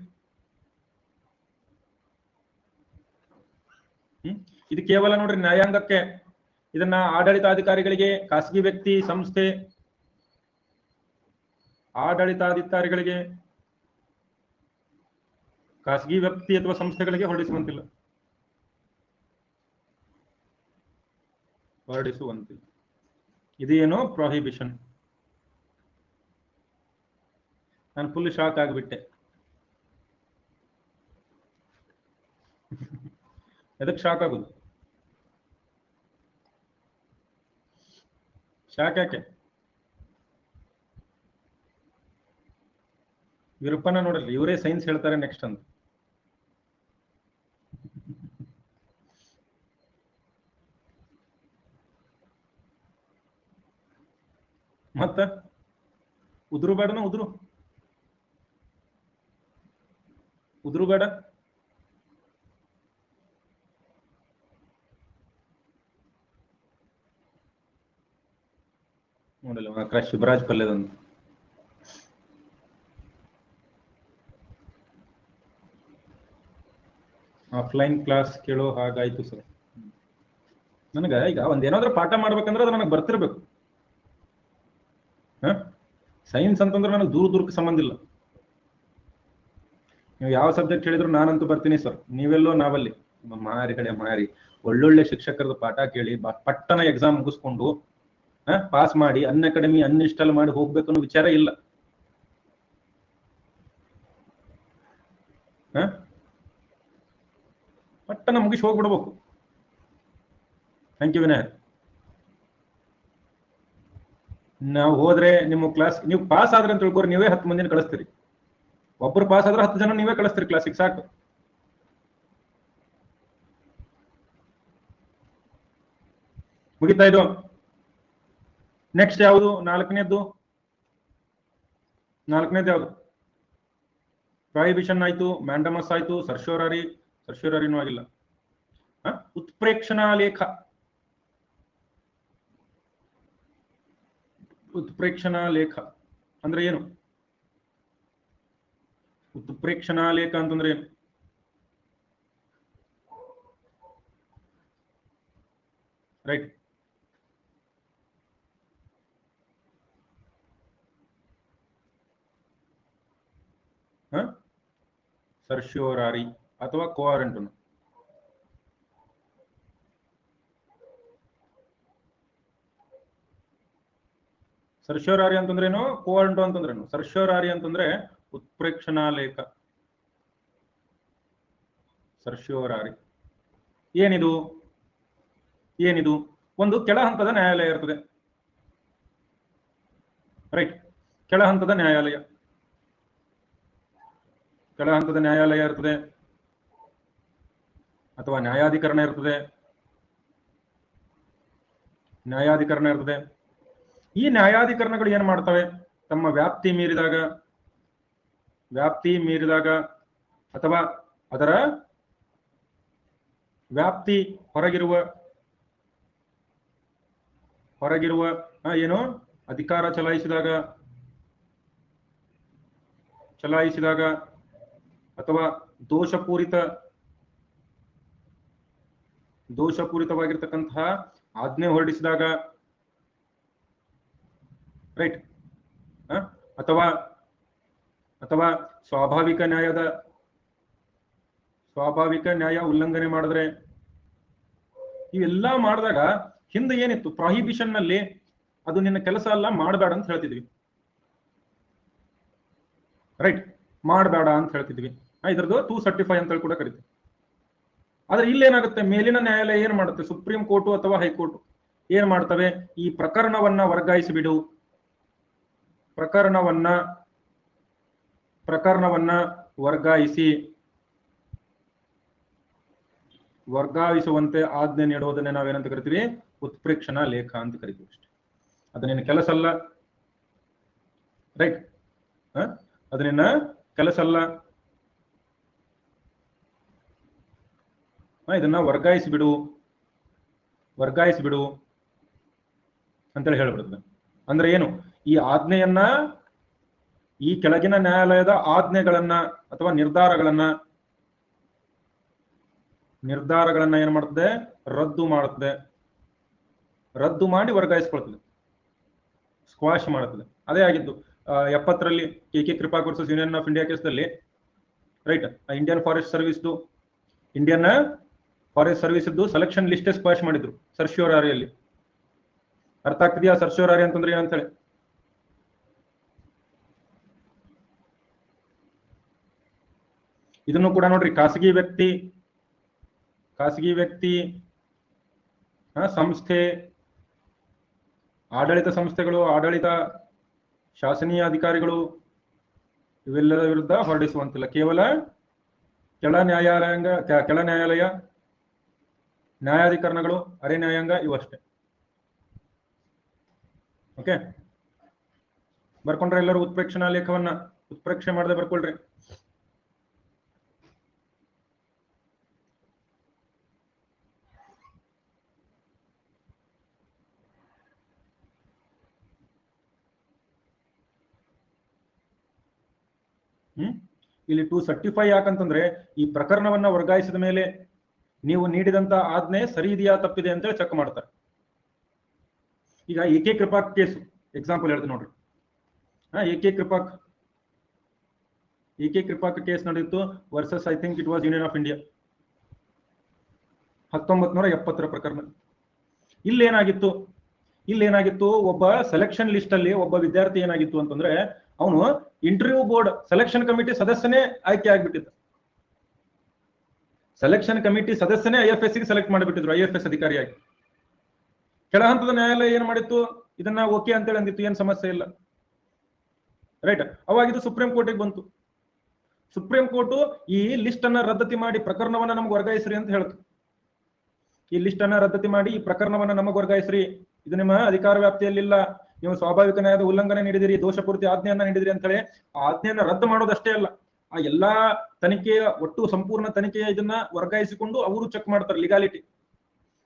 ಇದು ಕೇವಲ ನೋಡ್ರಿ ನ್ಯಾಯಾಂಗಕ್ಕೆ. ಇದನ್ನ ಆಡಳಿತಾಧಿಕಾರಿಗಳಿಗೆ, ಖಾಸಗಿ ವ್ಯಕ್ತಿ, ಸಂಸ್ಥೆ, ಆಡಳಿತಾಧಿಕಾರಿಗಳಿಗೆ, ಖಾಸಗಿ ವ್ಯಕ್ತಿ ಅಥವಾ ಸಂಸ್ಥೆಗಳಿಗೆ ಹೊರಡಿಸುವಂತಿಲ್ಲ. ಇದೇನು ಪ್ರೊಹಿಬಿಷನ್. ನಾನು ಫುಲ್ ಶಾಕ್ ಆಗಿಬಿಟ್ಟೆ. ಎದಕ್ಕೆ ಶಾಕ್ ಆಗುದು? ಶಾಕ್ ಯಾಕೆ? ವಿರೂಪನ ನೋಡಲಿ, ಇವರೇ ಸೈನ್ಸ್ ಹೇಳ್ತಾರೆ ನೆಕ್ಸ್ಟ್ ಅಂತ. ಮತ್ತ ಉದುರು ಬೇಡನ? ಉದುರು ಬೇಡ. ನೋಡಲ್ಲ ಶಿವರಾಜ್ ಪಲ್ಯದೊಂದು. ಆಫ್ಲೈನ್ ಕ್ಲಾಸ್ ಕೇಳೋ ಹಾಗಾಯ್ತು ಸರ್. ನನಗ ಈಗ ಒಂದೇನಾದ್ರೂ ಪಾಠ ಮಾಡ್ಬೇಕಂದ್ರೆ ಅದು ನನಗೆ ಬರ್ತಿರ್ಬೇಕು. ಸೈನ್ಸ್ ಅಂತಂದ್ರೆ ನನಗೆ ದೂರಕ್ಕೆ ಸಂಬಂಧ ಇಲ್ಲ. ನೀವು ಯಾವ ಸಬ್ಜೆಕ್ಟ್ ಹೇಳಿದ್ರು ನಾನಂತೂ ಬರ್ತೀನಿ ಸರ್. ನೀವೆಲ್ಲೋ ನಾವಲ್ಲಿ ಮಾರಿ ಕಡೆ ಮಾರಿ ಒಳ್ಳೊಳ್ಳೆ ಶಿಕ್ಷಕರದ ಪಾಠ ಕೇಳಿ ಪಟ್ಟನ ಎಕ್ಸಾಮ್ ಮುಗಿಸ್ಕೊಂಡು ಪಾಸ್ ಮಾಡಿ ಅನ್ಅಕಾಡೆಮಿ ಅನ್ಇನ್ಸ್ಟಾಲ್ ಮಾಡಿ ಹೋಗ್ಬೇಕು ಅನ್ನೋ ವಿಚಾರ ಇಲ್ಲ. ಪಟ್ಟನ ಮುಗಿಸಿ ಹೋಗ್ಬಿಡ್ಬೇಕು. Thank you Vinayak. ನಾವು ಹೋದ್ರೆ ನಿಮ್ಮ ಕ್ಲಾಸ್ ನೀವು ಪಾಸ್ ಆದ್ರೆ ಅಂತ ತಿಳ್ಕೊರಿ, ನೀವೇ 10 ಮಂದಿನ ಕಳಿಸ್ತೀರಿ. ಒಬ್ಬರು ಪಾಸ್ ಆದ್ರೆ 10 ಜನ ನೀವೇ ಕಳಿಸ್ತೀರಿ ಕ್ಲಾಸಿಗೆ, ಸಾಕು. ಮುಗಿತಾ ಇದು. ನೆಕ್ಸ್ಟ್ ಯಾವುದು? ನಾಲ್ಕನೇದು ಯಾವುದು? ಪ್ರೊಹಿಬಿಷನ್ ಆಯ್ತು, ಮ್ಯಾಂಡಮಸ್ ಆಯ್ತು, ಸರ್ಶ್ಯೋರರಿನೂ ಆಗಿಲ್ಲ. ಉತ್ಪ್ರೇಕ್ಷಣಾ ಲೇಖ. ಉತ್ಪ್ರೇಕ್ಷಣಾ ಲೇಖ ಅಂದ್ರೆ ಏನು? ಉತ್ಪ್ರೇಕ್ಷಣಾ ಲೇಖ ಅಂತಂದ್ರೆ ಏನು? ರೈಟ್. ಸರ್ಶ್ಯೋರಾರಿ ಅಥವಾ ಕೋವಾರಂಟನ್. ಸರ್ಶ್ಯೋರಾರಿ ಅಂತಂದ್ರೇನು, ಕೋವಾರಂಟು ಅಂತಂದ್ರೇನು? ಸರ್ಶ್ಯೋರಾರಿ ಅಂತಂದ್ರೆ ಉತ್ಪ್ರೇಕ್ಷಣಾ ಲೇಖ. ಸರ್ಶ್ಯೋರಾರಿ ಏನಿದು? ಏನಿದು? ಒಂದು ಕೆಳ ಹಂತದ ನ್ಯಾಯಾಲಯ ಇರ್ತದೆ. ರೈಟ್. ಕೆಳ ಹಂತದ ನ್ಯಾಯಾಲಯ, ಕೆಳ ಹಂತದ ನ್ಯಾಯಾಲಯ ಇರ್ತದೆ ಅಥವಾ ನ್ಯಾಯಾಧಿಕರಣ ಇರ್ತದೆ. ನ್ಯಾಯಾಧಿಕರಣ ಇರ್ತದೆ. ಈ ನ್ಯಾಯಾಧಿಕರಣಗಳು ಏನ್ ಮಾಡ್ತವೆ? ತಮ್ಮ ವ್ಯಾಪ್ತಿ ಮೀರಿದಾಗ ಅಥವಾ ಅದರ ವ್ಯಾಪ್ತಿ ಹೊರಗಿರುವ ಏನು ಅಧಿಕಾರ ಚಲಾಯಿಸಿದಾಗ ಅಥವಾ ದೋಷಪೂರಿತವಾಗಿರ್ತಕ್ಕಂತಹ ಆಜ್ಞೆ ಹೊರಡಿಸಿದಾಗ, ರೈಟ್, ಅಥವಾ ಸ್ವಾಭಾವಿಕ ನ್ಯಾಯ ಉಲ್ಲಂಘನೆ ಮಾಡಿದ್ರೆ, ಇವೆಲ್ಲ ಮಾಡಿದಾಗ ಹಿಂದೆ ಏನಿತ್ತು? ಪ್ರಾಹಿಬಿಷನ್ ನಲ್ಲಿ ಅದು ನಿನ್ನ ಕೆಲಸ ಅಲ್ಲ, ಮಾಡಬೇಡ ಅಂತ ಹೇಳ್ತಿದ್ವಿ. ರೈಟ್, ಮಾಡಬೇಡ ಅಂತ ಹೇಳ್ತಿದ್ವಿ. ಇದ್ರದ್ದು 235 ಅಂತ ಕೂಡ ಕರಿತೀವಿ. ಆದ್ರೆ ಇಲ್ಲೇನಾಗುತ್ತೆ? ಮೇಲಿನ ನ್ಯಾಯಾಲಯ ಏನ್ ಮಾಡುತ್ತೆ? ಸುಪ್ರೀಂ ಕೋರ್ಟು ಅಥವಾ ಹೈಕೋರ್ಟ್ ಏನ್ ಮಾಡ್ತವೆ? ಈ ಪ್ರಕರಣವನ್ನ ವರ್ಗಾಯಿಸಿಬಿಡು, ಪ್ರಕರಣವನ್ನ ವರ್ಗಾಯಿಸುವಂತೆ ಆಜ್ಞೆ ನೀಡುವುದನ್ನೇ ನಾವೇನಂತ ಕರಿತೀವಿ? ಉತ್ಪ್ರೇಕ್ಷಣಾ ಲೇಖ ಅಂತ ಕರಿತೀವಿ. ಅಷ್ಟೇ. ಅದು ನಿನ್ನ ಕೆಲಸ ಅಲ್ಲ. ರೈಟ್. ಅದು ನಿನ್ನ ಕೆಲಸ ಅಲ್ಲ. ಇದನ್ನ ವರ್ಗಾಯಿಸಿಬಿಡು ಅಂತೇಳಿ ಹೇಳ್ಬಿಡುತ್ತೆ. ಅಂದ್ರೆ ಏನು? ಈ ಆಜ್ಞೆಯನ್ನ, ಈ ಕೆಳಗಿನ ನ್ಯಾಯಾಲಯದ ಆಜ್ಞೆಗಳನ್ನ ಅಥವಾ ನಿರ್ಧಾರಗಳನ್ನ ಏನ್ ಮಾಡ್ತದೆ? ರದ್ದು ಮಾಡಿ ವರ್ಗಾಯಿಸ್ಕೊಳ್ತದೆ, ಸ್ಕ್ವಾಶ್ ಮಾಡುತ್ತದೆ. ಅದೇ ಆಗಿದ್ದು 70ರಲ್ಲಿ K Kraipak versus union of India ಕೇಸ್ದಲ್ಲಿ. Right. Indian forest service selection list squash ಮಾಡಿದ್ರು ಸರ್ಶ್ಯೋರಾರಿಯಲ್ಲಿ. ಅರ್ಥ ಆಗ್ತಿದೆಯಾ ಸರ್ಶ್ಯೋರಾರಿ ಅಂತಂದ್ರೆ ಏನಂತ ಹೇಳಿ? ಇದನ್ನು ಕೂಡ ನೋಡ್ರಿ, ಖಾಸಗಿ ವ್ಯಕ್ತಿ, ಸಂಸ್ಥೆ, ಆಡಳಿತ ಸಂಸ್ಥೆಗಳು, ಆಡಳಿತ ಶಾಸನೀಯ ಅಧಿಕಾರಿಗಳು ಇವೆಲ್ಲದ ವಿರುದ್ಧ ಹೊರಡಿಸುವಂತಿಲ್ಲ. ಕೇವಲ ಕೆಳ ನ್ಯಾಯಾಲಯ, ನ್ಯಾಯಾಧಿಕರಣಗಳು, ಅರೆ ನ್ಯಾಯಾಂಗ ಇವಷ್ಟೇ. ಓಕೆ, ಬರ್ಕೊಂಡ್ರೆ ಎಲ್ಲರೂ ಉತ್ಪ್ರೇಕ್ಷಣಾ ಲೇಖವನ್ನ ಉತ್ಪ್ರೇಕ್ಷೆ ಮಾಡದೆ ಬರ್ಕೊಳ್ರಿ. ಇಲ್ಲಿ 235 ಯಾಕಂತಂದ್ರೆ ಈ ಪ್ರಕರಣವನ್ನ ವರ್ಗಾಯಿಸಿದ ಮೇಲೆ ನೀವು ನೀಡಿದಂತ ಆಜ್ಞೆ ಸರಿ ಇದೆಯಾ ತಪ್ಪಿದೆ ಅಂತ ಚೆಕ್ ಮಾಡ್ತಾರೆ. ಈಗ ಎಕೆ ಕೃಪಾಕ್ ಕೇಸ್ ಎಕ್ಸಾಂಪಲ್ ಹೇಳ್ತೀನಿ ನೋಡ್ರಿ. ಎಕೆ ಕೃಪಾಕ್ ಕೇಸ್ ನಡೆಯಿತು versus I think it was union of India, 1970ರ ಪ್ರಕರಣ. ಇಲ್ಲೇನಾಗಿತ್ತು? ಒಬ್ಬ ಸೆಲೆಕ್ಷನ್ ಲಿಸ್ಟ್ ಅಲ್ಲಿ ಒಬ್ಬ ವಿದ್ಯಾರ್ಥಿ ಏನಾಗಿತ್ತು ಅಂತಂದ್ರೆ, ಅವನು ಇಂಟರ್ವ್ಯೂ ಬೋರ್ಡ್ ಸೆಲೆಕ್ಷನ್ ಕಮಿಟಿ ಸದಸ್ಯನೇ ಆಯ್ಕೆ ಆಗ್ಬಿಟ್ಟಿದ್ದ. ಸೆಲೆಕ್ಷನ್ ಕಮಿಟಿ ಸದಸ್ಯನೇ IFS ಗೆ ಸೆಲೆಕ್ಟ್ ಮಾಡಿಬಿಟ್ಟಿದ್ರು, IFS ಅಧಿಕಾರಿಯಾಗಿ. ಕೆಳ ಹಂತದ ನ್ಯಾಯಾಲಯ ಏನ್ ಮಾಡಿತ್ತು? ಇದನ್ನ ಓಕೆ ಅಂತೇಳಿ ಅಂದಿತ್ತು, ಏನ್ ಸಮಸ್ಯೆ ಇಲ್ಲ. ರೈಟ್. ಅವಾಗಿದ್ದು ಸುಪ್ರೀಂ ಕೋರ್ಟಿಗೆ ಬಂತು. ಸುಪ್ರೀಂ ಕೋರ್ಟ್ ಈ ಲಿಸ್ಟ್ ಅನ್ನ ರದ್ದತಿ ಮಾಡಿ ಪ್ರಕರಣವನ್ನ ನಮ್ಗೆ ವರ್ಗಾಯಿಸ್ರಿ ಅಂತ ಹೇಳ್ತು. ಈ ಲಿಸ್ಟ್ ಅನ್ನ ರದ್ದತಿ ಮಾಡಿ ಈ ಪ್ರಕರಣವನ್ನ ನಮಗ್ ವರ್ಗಾಯಿಸ್ರಿ, ಇದು ನಿಮ್ಮ ಅಧಿಕಾರ ವ್ಯಾಪ್ತಿಯಲ್ಲಿಲ್ಲ, ನೀವು ಸ್ವಾಭಾವಿಕ ನ್ಯಾಯದ ಉಲ್ಲಂಘನೆ ನೀಡಿದಿರಿ, ದೋಷಪೂರಿತ ಆಜ್ಞೆಯನ್ನ ನೀಡಿದಿರಿ ಅಂತ ಹೇಳಿ ಆ ಆಜ್ಞೆಯನ್ನ ರದ್ದು ಮಾಡೋದಷ್ಟೇ ಅಲ್ಲ, ಆ ಎಲ್ಲಾ ತನಿಖೆಯ ಸಂಪೂರ್ಣ ತನಿಖೆಯ ಇದನ್ನ ವರ್ಗಾಯಿಸಿಕೊಂಡು ಅವರು ಚೆಕ್ ಮಾಡ್ತಾರೆ ಲಿಗಾಲಿಟಿ.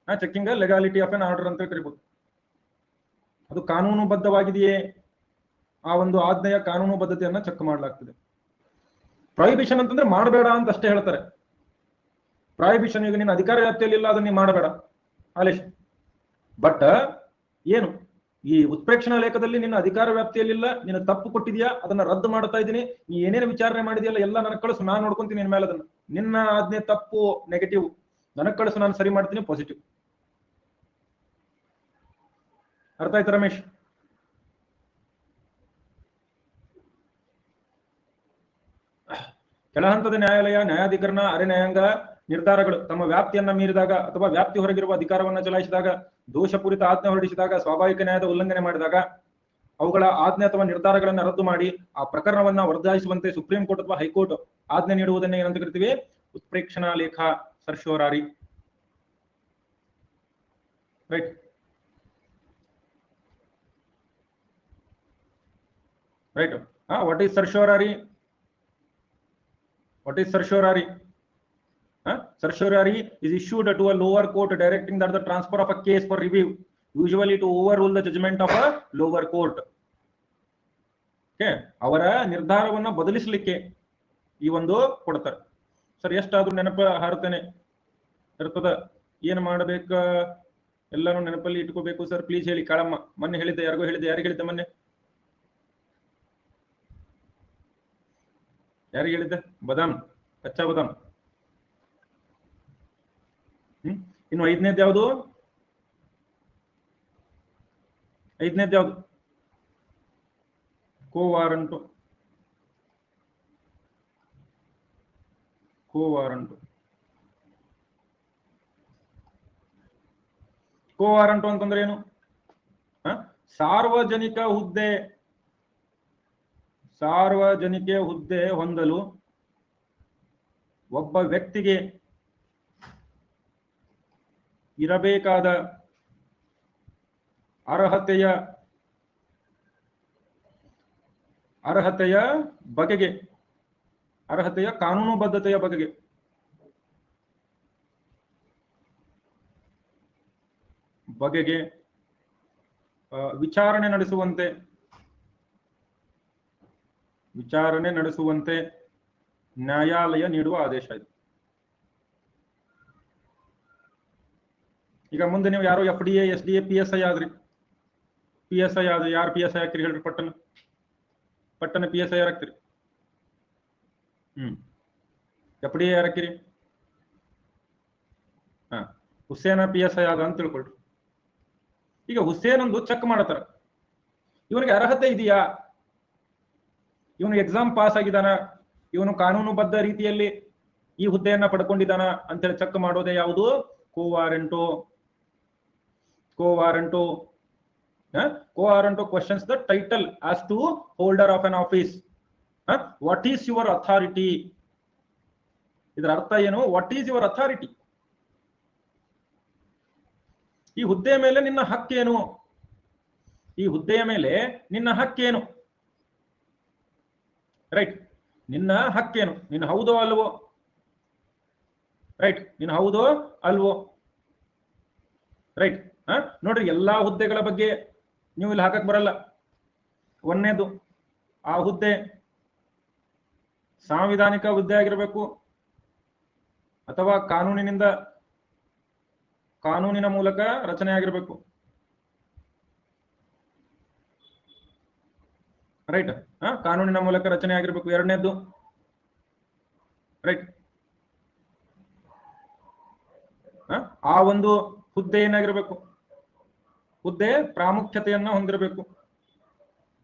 ಚೆಕಿಂಗ್ ಲೆಗಾಲಿಟಿ ಆಫ್ ಎನ್ ಆರ್ಡರ್ ಅಂತ ಕರಿಬಹುದು. ಅದು ಕಾನೂನುಬದ್ಧವಾಗಿದೆಯೇ, ಆ ಒಂದು ಆಜ್ಞೆಯ ಕಾನೂನುಬದ್ಧತೆಯನ್ನ ಚೆಕ್ ಮಾಡಲಾಗ್ತದೆ. ಪ್ರಾಹಿಬಿಷನ್ ಅಂತಂದ್ರೆ ಮಾಡಬೇಡ ಅಂತ ಅಷ್ಟೇ ಹೇಳ್ತಾರೆ. ಪ್ರಾಹಿಬಿಷನ್ ಈಗ ನಿನ್ನ ಅಧಿಕಾರ ವ್ಯಾಪ್ತಿಯಲ್ಲಿ ಇಲ್ಲ, ಅದನ್ನ ಮಾಡಬೇಡ ಆಲೇಶ್. ಬಟ್ ಏನು ಈ ಉತ್ಪ್ರೇಕ್ಷಣಾ ಲೇಖದಲ್ಲಿ ನಿನ್ನ ಅಧಿಕಾರ ವ್ಯಾಪ್ತಿಯಲ್ಲಿಲ್ಲ, ನೀನು ತಪ್ಪು ಕೊಟ್ಟಿದ್ಯಾ, ಅದನ್ನ ರದ್ದು ಮಾಡ್ತಾ ಇದ್ದೀನಿ, ನೀ ಏನೇನು ವಿಚಾರಣೆ ಮಾಡಿದೆಯಲ್ಲ ಎಲ್ಲ ನನಗೆ ಕಳಿಸು, ನಾನು ನೋಡ್ಕೊಂತೀನಿ ನಿನ್ನ ಮೇಲೆ ಅದನ್ನ. ನಿನ್ನ ಆಜ್ಞೆ ತಪ್ಪು ನೆಗೆಟಿವ್, ನನಗೆ ಕಳಿಸು, ನಾನು ಸರಿ ಮಾಡ್ತೀನಿ ಪಾಸಿಟಿವ್. ಅರ್ಥ ಆಯ್ತು ರಮೇಶ್? ಕೆಳ ಹಂತದ ನ್ಯಾಯಾಲಯ, ನ್ಯಾಯಾಧಿಕರಣ, ಅರೆ ನ್ಯಾಯಾಂಗ ನಿರ್ಧಾರಗಳು ತಮ್ಮ ವ್ಯಾಪ್ತಿಯನ್ನ ಮೀರಿದಾಗ ಅಥವಾ ವ್ಯಾಪ್ತಿ ಹೊರಗಿರುವ ಅಧಿಕಾರವನ್ನು ಚಲಾಯಿಸಿದಾಗ, ದೋಷಪೂರಿತ ಆಜ್ಞೆ ಹೊರಡಿಸಿದಾಗ, ಸ್ವಾಭಾವಿಕ ನ್ಯಾಯದ ಉಲ್ಲಂಘನೆ ಮಾಡಿದಾಗ ಅವುಗಳ ಆಜ್ಞೆ ಅಥವಾ ನಿರ್ಧಾರಗಳನ್ನು ರದ್ದು ಮಾಡಿ ಆ ಪ್ರಕರಣವನ್ನ ವರ್ಗಾಯಿಸುವಂತೆ ಸುಪ್ರೀಂ ಕೋರ್ಟ್ ಅಥವಾ ಹೈಕೋರ್ಟ್ ಆಜ್ಞೆ ನೀಡುವುದನ್ನೇ ಏನಂತ ಕರಿತೀವಿ? ಉತ್ಪ್ರೇಕ್ಷಣಾ ಲೇಖ, certiorari. Right right. What is certiorari? What is certiorari? Certiorari is issued to a lower court directing that the transfer of a case for review, usually to overrule the judgment of a lower court. Okay, ಅವರ ನಿರ್ಧಾರವನ್ನು ಬದಲಿಸಲಿಕ್ಕೆ ಈ ಒಂದು ಕೊಡ್ತಾರೆ. Sir ಎಷ್ಟಾದ್ರೂ ನೆನಪ ಹಾರುತ್ತೇನೆ ಇರ್ತದ, ಏನು ಮಾಡಬೇಕ ಎಲ್ಲಾನು ನೆನಪಲ್ಲಿ ಇಟ್ಕೋಬೇಕು ಸರ್, ಪ್ಲೀಸ್ ಹೇಳಿ. ಕಾಳಮ್ಮ ಮೊನ್ನೆ ಹೇಳಿದ್ದೆ, ಯಾರಿಗೂ ಹೇಳಿದ್ದೆ, ಯಾರಿಗೆ ಹೇಳಿದ್ದೆ ಮೊನ್ನೆ? ಯಾರಿಗೆ ಹೇಳಿದ್ದೆ? ಬದಾಮ್, ಕಚ್ಚಾ ಬದಾಮ್. ಇನ್ನು ಐದನೇದು ಯಾವುದು? ಐದನೇದು ಯಾವುದು? ಕೋವಾರಂಟು. ಕೋವಾರಂಟು ಕೋವಾರಂಟು ಅಂತಂದ್ರೆ ಏನು? ಸಾರ್ವಜನಿಕ ಹುದ್ದೆ, ಸಾರ್ವಜನಿಕ ಹುದ್ದೆ ಹೊಂದಲು ಒಬ್ಬ ವ್ಯಕ್ತಿಗೆ ಇರಬೇಕಾದ ಅರ್ಹತೆಯ ಬಗೆಗೆ, ಅರ್ಹತೆಯ ಕಾನೂನುಬದ್ಧತೆಯ ಬಗೆಗೆ ವಿಚಾರಣೆ ನಡೆಸುವಂತೆ ನ್ಯಾಯಾಲಯ ನೀಡುವ ಆದೇಶ ಇದು. ಈಗ ಮುಂದೆ ನೀವು ಯಾರೋ FDA, SDA, PSI ಆದ್ರಿ, PSI ಆದ್ರೆ ಯಾರು PSI ಹಾಕಿರಿ ಹೇಳ್ರಿ? ಪಟ್ಟಣ PSI ಯಾರು ಹಾಕ್ತಿರಿ? FDA ಯಾರು ಹಾಕಿರಿ? ಹುಸೇನ PSI ಆದ ಅಂತ ತಿಳ್ಕೊಳ್ರಿ. ಈಗ ಹುಸೇನ್ ಒಂದು ಚೆಕ್ ಮಾಡತಾರ, ಇವನಿಗೆ ಅರ್ಹತೆ ಇದೆಯಾ, ಇವನು ಎಕ್ಸಾಮ್ ಪಾಸ್ ಆಗಿದಾನ, ಇವನು ಕಾನೂನುಬದ್ಧ ರೀತಿಯಲ್ಲಿ ಈ ಹುದ್ದೆಯನ್ನ ಪಡ್ಕೊಂಡಿದ್ದಾನ ಅಂತೇಳಿ ಚೆಕ್ ಮಾಡೋದೇ ಯಾವುದು? Quo warranto. Quo warranto questions the title as to holder of an office. What is your authority? ಇದರ ಅರ್ಥ ಏನು? What is your authority? ಈ ಹುದ್ದೆಯ ಮೇಲೆ ನಿನ್ನ ಹಕ್ಕೇನು? ಈ ಹುದ್ದೆಯ ಮೇಲೆ ನಿನ್ನ ಹಕ್ಕೇನು? ರೈಟ್, ನಿನ್ನ ಹಕ್ಕೇನು? ನಿನ್ನ ಹೌದೋ ಅಲ್ವೋ? ರೈಟ್, ನಿನ್ನ ಹೌದೋ ಅಲ್ವೋ? ರೈಟ್. ನೋಡ್ರಿ, ಎಲ್ಲಾ ಹುದ್ದೆಗಳ ಬಗ್ಗೆ ನೀವು ಇಲ್ಲಿ ಹಾಕಕ್ ಬರಲ್ಲ. ಒಂದನೇದು, ಆ ಹುದ್ದೆ ಸಾಂವಿಧಾನಿಕ ಹುದ್ದೆ ಆಗಿರಬೇಕು ಅಥವಾ ಕಾನೂನಿನ ಮೂಲಕ ರಚನೆ ಆಗಿರಬೇಕು. ರೈಟ್, ಕಾನೂನಿನ ಮೂಲಕ ರಚನೆ ಆಗಿರ್ಬೇಕು. ಎರಡನೇದ್ದು, ರೈಟ್, ಆ ಒಂದು ಹುದ್ದೆ ಏನಾಗಿರ್ಬೇಕು? ಹುದ್ದೆ ಪ್ರಾಮುಖ್ಯತೆಯನ್ನ ಹೊಂದಿರಬೇಕು.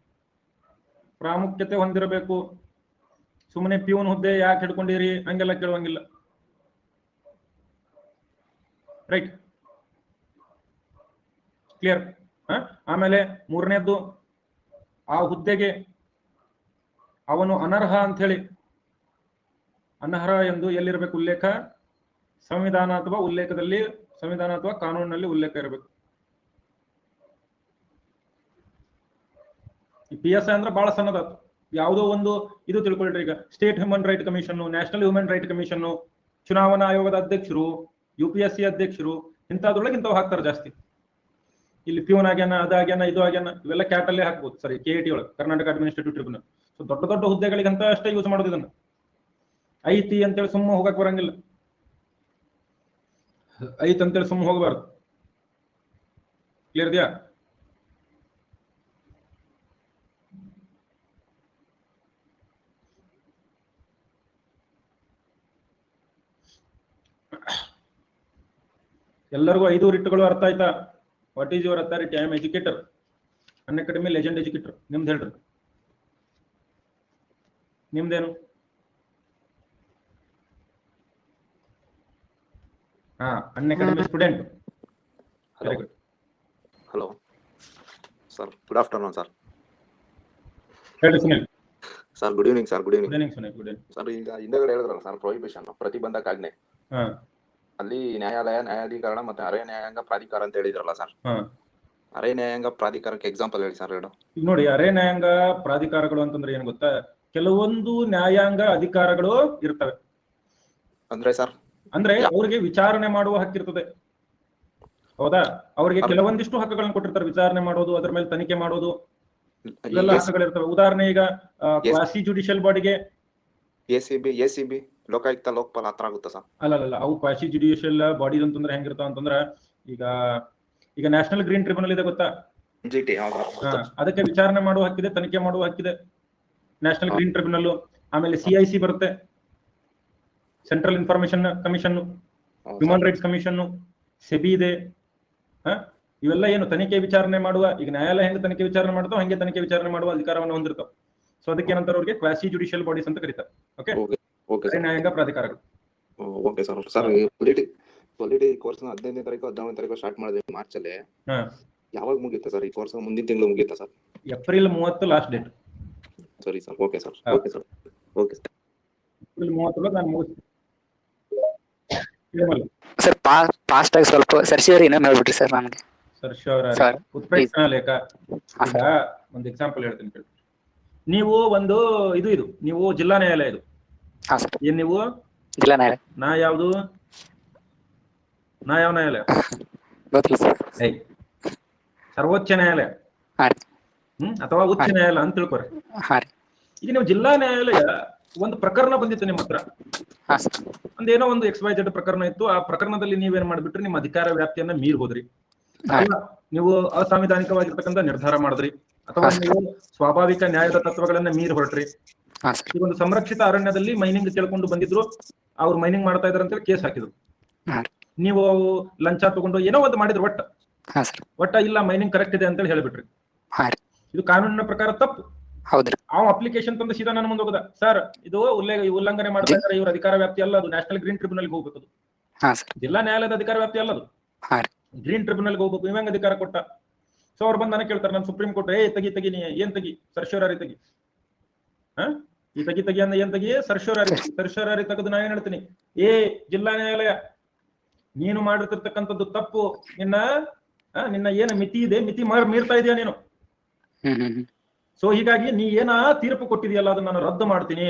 ಪ್ರಾಮುಖ್ಯತೆ ಹೊಂದಿರಬೇಕು. ಸುಮ್ಮನೆ ಪ್ಯೂನ್ ಹುದ್ದೆ ಯಾಕೆ ಹಿಡ್ಕೊಂಡಿರಿ ಹಂಗೆಲ್ಲ ಕೇಳುವಂಗಿಲ್ಲ. Right, clear? ಆಮೇಲೆ ಮೂರನೇದ್ದು, ಆ ಹುದ್ದೆಗೆ ಅವನು ಅನರ್ಹ ಅಂತ ಹೇಳಿ, ಅನರ್ಹ ಎಂದು ಎಲ್ಲಿರಬೇಕು ಉಲ್ಲೇಖ? ಸಂವಿಧಾನ ಅಥವಾ ಉಲ್ಲೇಖದಲ್ಲಿ, ಸಂವಿಧಾನ ಅಥವಾ ಕಾನೂನಿನಲ್ಲಿ ಉಲ್ಲೇಖ ಇರಬೇಕು. PSI ಅಂದ್ರೆ ಬಹಳ ಸಣ್ಣದ, ಯಾವುದೋ ಒಂದು ಇದು ತಿಳ್ಕೊಳ್ರಿ. ಈಗ state human right commission, national human right commission, ಚುನಾವಣಾ ಆಯೋಗದ ಅಧ್ಯಕ್ಷರು, UPSC ಅಧ್ಯಕ್ಷರು, ಇಂಥದ್ರೊಳಗೆ ಇಂಥವು ಹಾಕ್ತಾರೆ ಜಾಸ್ತಿ. ಇಲ್ಲಿ ಪ್ಯೂನ್ ಆಗ್ಯಾನ, ಅದಾಗ್ಯಾನ, ಇದು ಆಗ್ಯಾನ, ಇವೆಲ್ಲ ಕ್ಯಾಟ್ ಅಲ್ಲೇ ಹಾಕ್ಬೋದು. ಸರಿ, KAT ಒಳಗೆ ಕರ್ನಾಟಕ ಅಡ್ಮಿನಿಸ್ಟ್ರೇಟಿವ್ ಟ್ರಿಬ್ಯುನಲ್. ಸೊ ದೊಡ್ಡ ದೊಡ್ಡ ಹುದ್ದೆಗಳಿಗೆ ಅಂತ ಅಷ್ಟೇ ಯೂಸ್ ಮಾಡೋದು ಇದನ್ನ. ಐತಿ ಅಂತೇಳಿ ಸುಮ್ಮ ಹೋಗಕ್ ಬರಂಗಿಲ್ಲ, ಐತ್ ಅಂತೇಳಿ ಸುಮ್ಮ ಹೋಗಬಾರ್ದು. ಕ್ಲಿಯರ್ ಇದೆಯಾ? ಎಲ್ಲರಿಗೂ 5 ರಿಟ್ಗಳು ಅರ್ಥ ಆಯ್ತಾ? What is your authority? I am educator, Unacademy legend educator. ನಿಮ್ದು ಹೇಳ್ರಿ, ನಿಮ್ದೇನು? Unacademy student. Hello sir, good afternoon sir. ಹೇಳಿ Sunil. Sir good evening sir. Good evening. Good evening Sunil. Good evening sir, ಈಗ ಹಿಂದೆಗಡೆ ಹೇಳಿದ್ರಲ್ಲ ಸರ್, ಪ್ರೊಹಿಬಿಷನ್, ಪ್ರತಿಬಂಧಕಾಜ್ಞೆ. ಅಲ್ಲಿ ನ್ಯಾಯಾಲಯ, ನ್ಯಾಯಾಧಿಕರಣ ಮತ್ತೆ ಅರೆ ನ್ಯಾಯಾಂಗ ಪ್ರಾಧಿಕಾರ ಅಂತ ಹೇಳಿದ್ರಲ್ಲ ಸರ್. ಅರೆ ನ್ಯಾಯಾಂಗ ಪ್ರಾಧಿಕಾರಕ್ಕೆ ಎಕ್ಸಾಂಪಲ್ ಹೇಳಿ ಸರ್ ಎರಡು. ಈಗ ನೋಡಿ, ಅರೆ ನ್ಯಾಯಾಂಗ ಪ್ರಾಧಿಕಾರಗಳು ಅಂತಂದ್ರೆ ಏನ್ ಗೊತ್ತಾ? ಕೆಲವೊಂದು ನ್ಯಾಯಾಂಗ ಅಧಿಕಾರಗಳು ಇರ್ತವೆ. ಅಂದ್ರೆ ಸರ್, ಅಂದ್ರೆ ಅವ್ರಿಗೆ ವಿಚಾರಣೆ ಮಾಡುವ ಹಕ್ಕಿರ್ತದೆ, ಹೌದಾ? ಅವ್ರಿಗೆ ಕೆಲವೊಂದಿಷ್ಟು ಹಕ್ಕುಗಳನ್ನು ಕೊಟ್ಟಿರ್ತಾರೆ. ವಿಚಾರಣೆ ಮಾಡೋದು, ಅದ್ರ ಮೇಲೆ ತನಿಖೆ ಮಾಡೋದು, ಇವೆಲ್ಲ ಹಕ್ಕುಗಳಿರ್ತವೆ. ಉದಾಹರಣೆ, ಈಗ ಕ್ವಾಸಿ ಜುಡಿಷಿಯಲ್ ಬಾಡಿಗೆ ಎಸಿಬಿ, ಲೋಕಾಯುಕ್ತ, ಲೋಕಪಾಲ್ ಹತ್ರ ಆಗುತ್ತಾ ಸರ್? ಅಲ್ಲ, ಅವು ಕ್ವಾಸಿ ಜುಡಿಷಿಯಲ್ ಬಾಡಿ ಅಂತಂದ್ರೆ ಹೆಂಗಿರ್ತಾವ ಅಂತಂದ್ರ, ಈಗ ನ್ಯಾಷನಲ್ ಗ್ರೀನ್ ಟ್ರಿಬ್ಯುನಲ್ ಇದೆ ಗೊತ್ತಾ? ಅದಕ್ಕೆ ವಿಚಾರಣೆ ಮಾಡುವ ಹಕ್ಕಿದೆ, ತನಿಖೆ ಮಾಡುವ ಹಕ್ಕಿದೆ ನ್ಯಾಷನಲ್ ಗ್ರೀನ್ ಟ್ರಿಬ್ಯುನಲ್. ಆಮೇಲೆ CIC ಬರುತ್ತೆ, central information commission, human rights commission, SEBI ಇದೆ. ಇವೆಲ್ಲ ಏನು ತನಿಖೆ ವಿಚಾರಣೆ ಮಾಡುವ, ಈಗ ನ್ಯಾಯಾಲಯ ಹೆಂಗೆ ತನಿಖೆ ವಿಚಾರಣೆ ಮಾಡ್ತಾವ ಹಂಗೆ ತನಿಖೆ ವಿಚಾರಣೆ ಮಾಡುವ ಅಧಿಕಾರವನ್ನು ಹೊಂದಿರ್ತಾವ. ಸೊ ಅದಕ್ಕೆ ಏನಂತಾರೆ, ಅವ್ರಿಗೆ ಕ್ವಾಸಿ ಜುಡಿಷಿಯಲ್ ಬಾಡೀಸ್ ಅಂತ ಕರೀತಾರೆ. ಓಕೆ, ನ್ಯಾಯಾಂಗ ಪ್ರಾಧಿಕಾರಗಳು. Okay sir. Sir, polity course 15ನೇ ತಾರೀಕು 14ನೇ ತಾರೀಕು ಸ್ಟಾರ್ಟ್ ಮಾಡಿದ್ವಿ ಮಾರ್ಚ್ ಅಲ್ಲಿ. ಯಾವಾಗ ಮುಗಿಯುತ್ತೆ ಸರ್ ಈ ಕೋರ್ಸ್? ಮುಂದಿನ ತಿಂಗಳು ಮುಗಿಯುತ್ತಾ ಸರ್? April 30 last date. ಸರಿ sir. Okay sir. Okay sir. Okay sir. April 30 ನಾನು ಮುಗಿಸ್ತೀನಿ ಸರ್. ಫಾಸ್ಟ್ ಆಗಿ ಸ್ವಲ್ಪ ಸರ್ಶಿಯರ್ ಇನ್ನೊಮ್ಮೆ ಹೇಳ್ಬಿಟ್ರಿ ಸರ್ ನನಗೆ. ಸರ್ಶಿಯರ್ ಉತ್ಪ್ರೇಕ್ಷಣಾ ಲೇಖ. ಈಗ ಒಂದು ಎಕ್ಸಾಂಪಲ್ ಹೇಳ್ತೀನಿ ಕೇಳಿ. ನೀವು ಒಂದು ಇದು ನೀವು ಜಿಲ್ಲಾ ನ್ಯಾಯಾಲಯ ಇದು. ಏನ್ ನೀವು? ಜಿಲ್ಲಾ ನ್ಯಾಯಾಲಯ. ಯಾವ ನ್ಯಾಯಾಲಯ? ಸರ್ವೋಚ್ಚ ನ್ಯಾಯಾಲಯ ಅಥವಾ ಉಚ್ಚ ನ್ಯಾಯಾಲಯ ಅಂತ ತಿಳ್ಕೊರಿ. ಈಗ ನೀವು ಜಿಲ್ಲಾ ನ್ಯಾಯಾಲಯ ಒಂದು ಪ್ರಕರಣ ಬಂದಿತ್ತು ನಿಮ್ಮ ಹತ್ರ, ಒಂದೇನೋ ಒಂದು XYZ ಪ್ರಕರಣ ಇತ್ತು. ಆ ಪ್ರಕರಣದಲ್ಲಿ ನೀವೇನ್ ಮಾಡ್ಬಿಟ್ರಿ, ನಿಮ್ಮ ಅಧಿಕಾರ ವ್ಯಾಪ್ತಿಯನ್ನ ಮೀರ್ ಹೋದ್ರಿ, ನೀವು ಅಸಾಂವಿಧಾನಿಕವಾಗಿರ್ತಕ್ಕಂಥ ನಿರ್ಧಾರ ಮಾಡಿದ್ರಿ, ಅಥವಾ ನೀವು ಸ್ವಾಭಾವಿಕ ನ್ಯಾಯದ ತತ್ವಗಳನ್ನ ಮೀರಿ ಹೊರಟ್ರಿ. ಈ ಒಂದು ಸಂರಕ್ಷಿತ ಅರಣ್ಯದಲ್ಲಿ ಮೈನಿಂಗ್ ಕೇಳ್ಕೊಂಡು ಬಂದಿದ್ರು, ಅವ್ರು ಮೈನಿಂಗ್ ಮಾಡ್ತಾ ಇದಾರೆ ಅಂತೇಳಿ ಕೇಸ್ ಹಾಕಿದ್ರು. ನೀವು ಲಂಚ ತಗೊಂಡು ಏನೋ ಒಂದು ಮಾಡಿದ್ರು, ಒಟ್ಟ ಇಲ್ಲ ಮೈನಿಂಗ್ ಕರೆಕ್ಟ್ ಇದೆ ಅಂತೇಳಿ ಹೇಳ್ಬಿಟ್ರಿ. ಇದು ಕಾನೂನಿನ ಪ್ರಕಾರ ತಪ್ಪು. ಅಪ್ಲಿಕೇಶನ್ ತಂದು ಸೀದಾ ನನ್ನ ಮುಂದೆ ಹೋಗದ, ಸರ್ ಇದು ಉಲ್ಲಂಘನೆ ಮಾಡ್ತಾ ಇದ್ದಾರೆ, ಇವ್ರ ಅಧಿಕಾರ ವ್ಯಾಪ್ತಿ ಅಲ್ಲ, ಅದು ನ್ಯಾಷನಲ್ ಗ್ರೀನ್ ಟ್ರಿಬ್ಯುನಲ್ ಹೋಗ್ಬೇಕು, ಜಿಲ್ಲಾ ನ್ಯಾಯಾಲಯದ ಅಧಿಕಾರ ವ್ಯಾಪ್ತಿ ಅಲ್ಲ, ಅದು ಗ್ರೀನ್ ಟ್ರಿಬ್ಯುನಲ್ ಹೋಗ್ಬೇಕು. ಇವಂಗ ಅಧಿಕಾರ ಕೊಟ್ಟ. ಸೊ ಅವ್ರು ಬಂದು ನನಗೆ ಕೇಳ್ತಾರೆ, ನಾನು ಸುಪ್ರೀಂ ಕೋರ್ಟ್ ತೆಗಿ ನೀ ಏನ್ ತೆಗಿ, ಸರ್ಶೋರಾರಿ ತೆಗಿ, ಈ ತೆಗಿ ಅಂದ ಏನ್ ತೆಗಿ, ಸರ್ಶೋರಾರಿ ತೆಗೆದು ನಾ ಏನ್ ಹೇಳ್ತೀನಿ, ಜಿಲ್ಲಾ ನ್ಯಾಯಾಲಯ ನೀನು ಮಾಡಿರ್ತಿರ್ತಕ್ಕಂಥದ್ದು ತಪ್ಪು, ನಿನ್ನ ಏನು ಮಿತಿ ಇದೆ, ಮಿತಿ ಮೀರ್ತಾ ಇದೆಯಾ ನೀನು. ಸೊ ಹೀಗಾಗಿ ನೀ ಏನ ತೀರ್ಪು ಕೊಟ್ಟಿದೆಯಲ್ಲ ಅದನ್ನ ನಾನು ರದ್ದು ಮಾಡ್ತೀನಿ,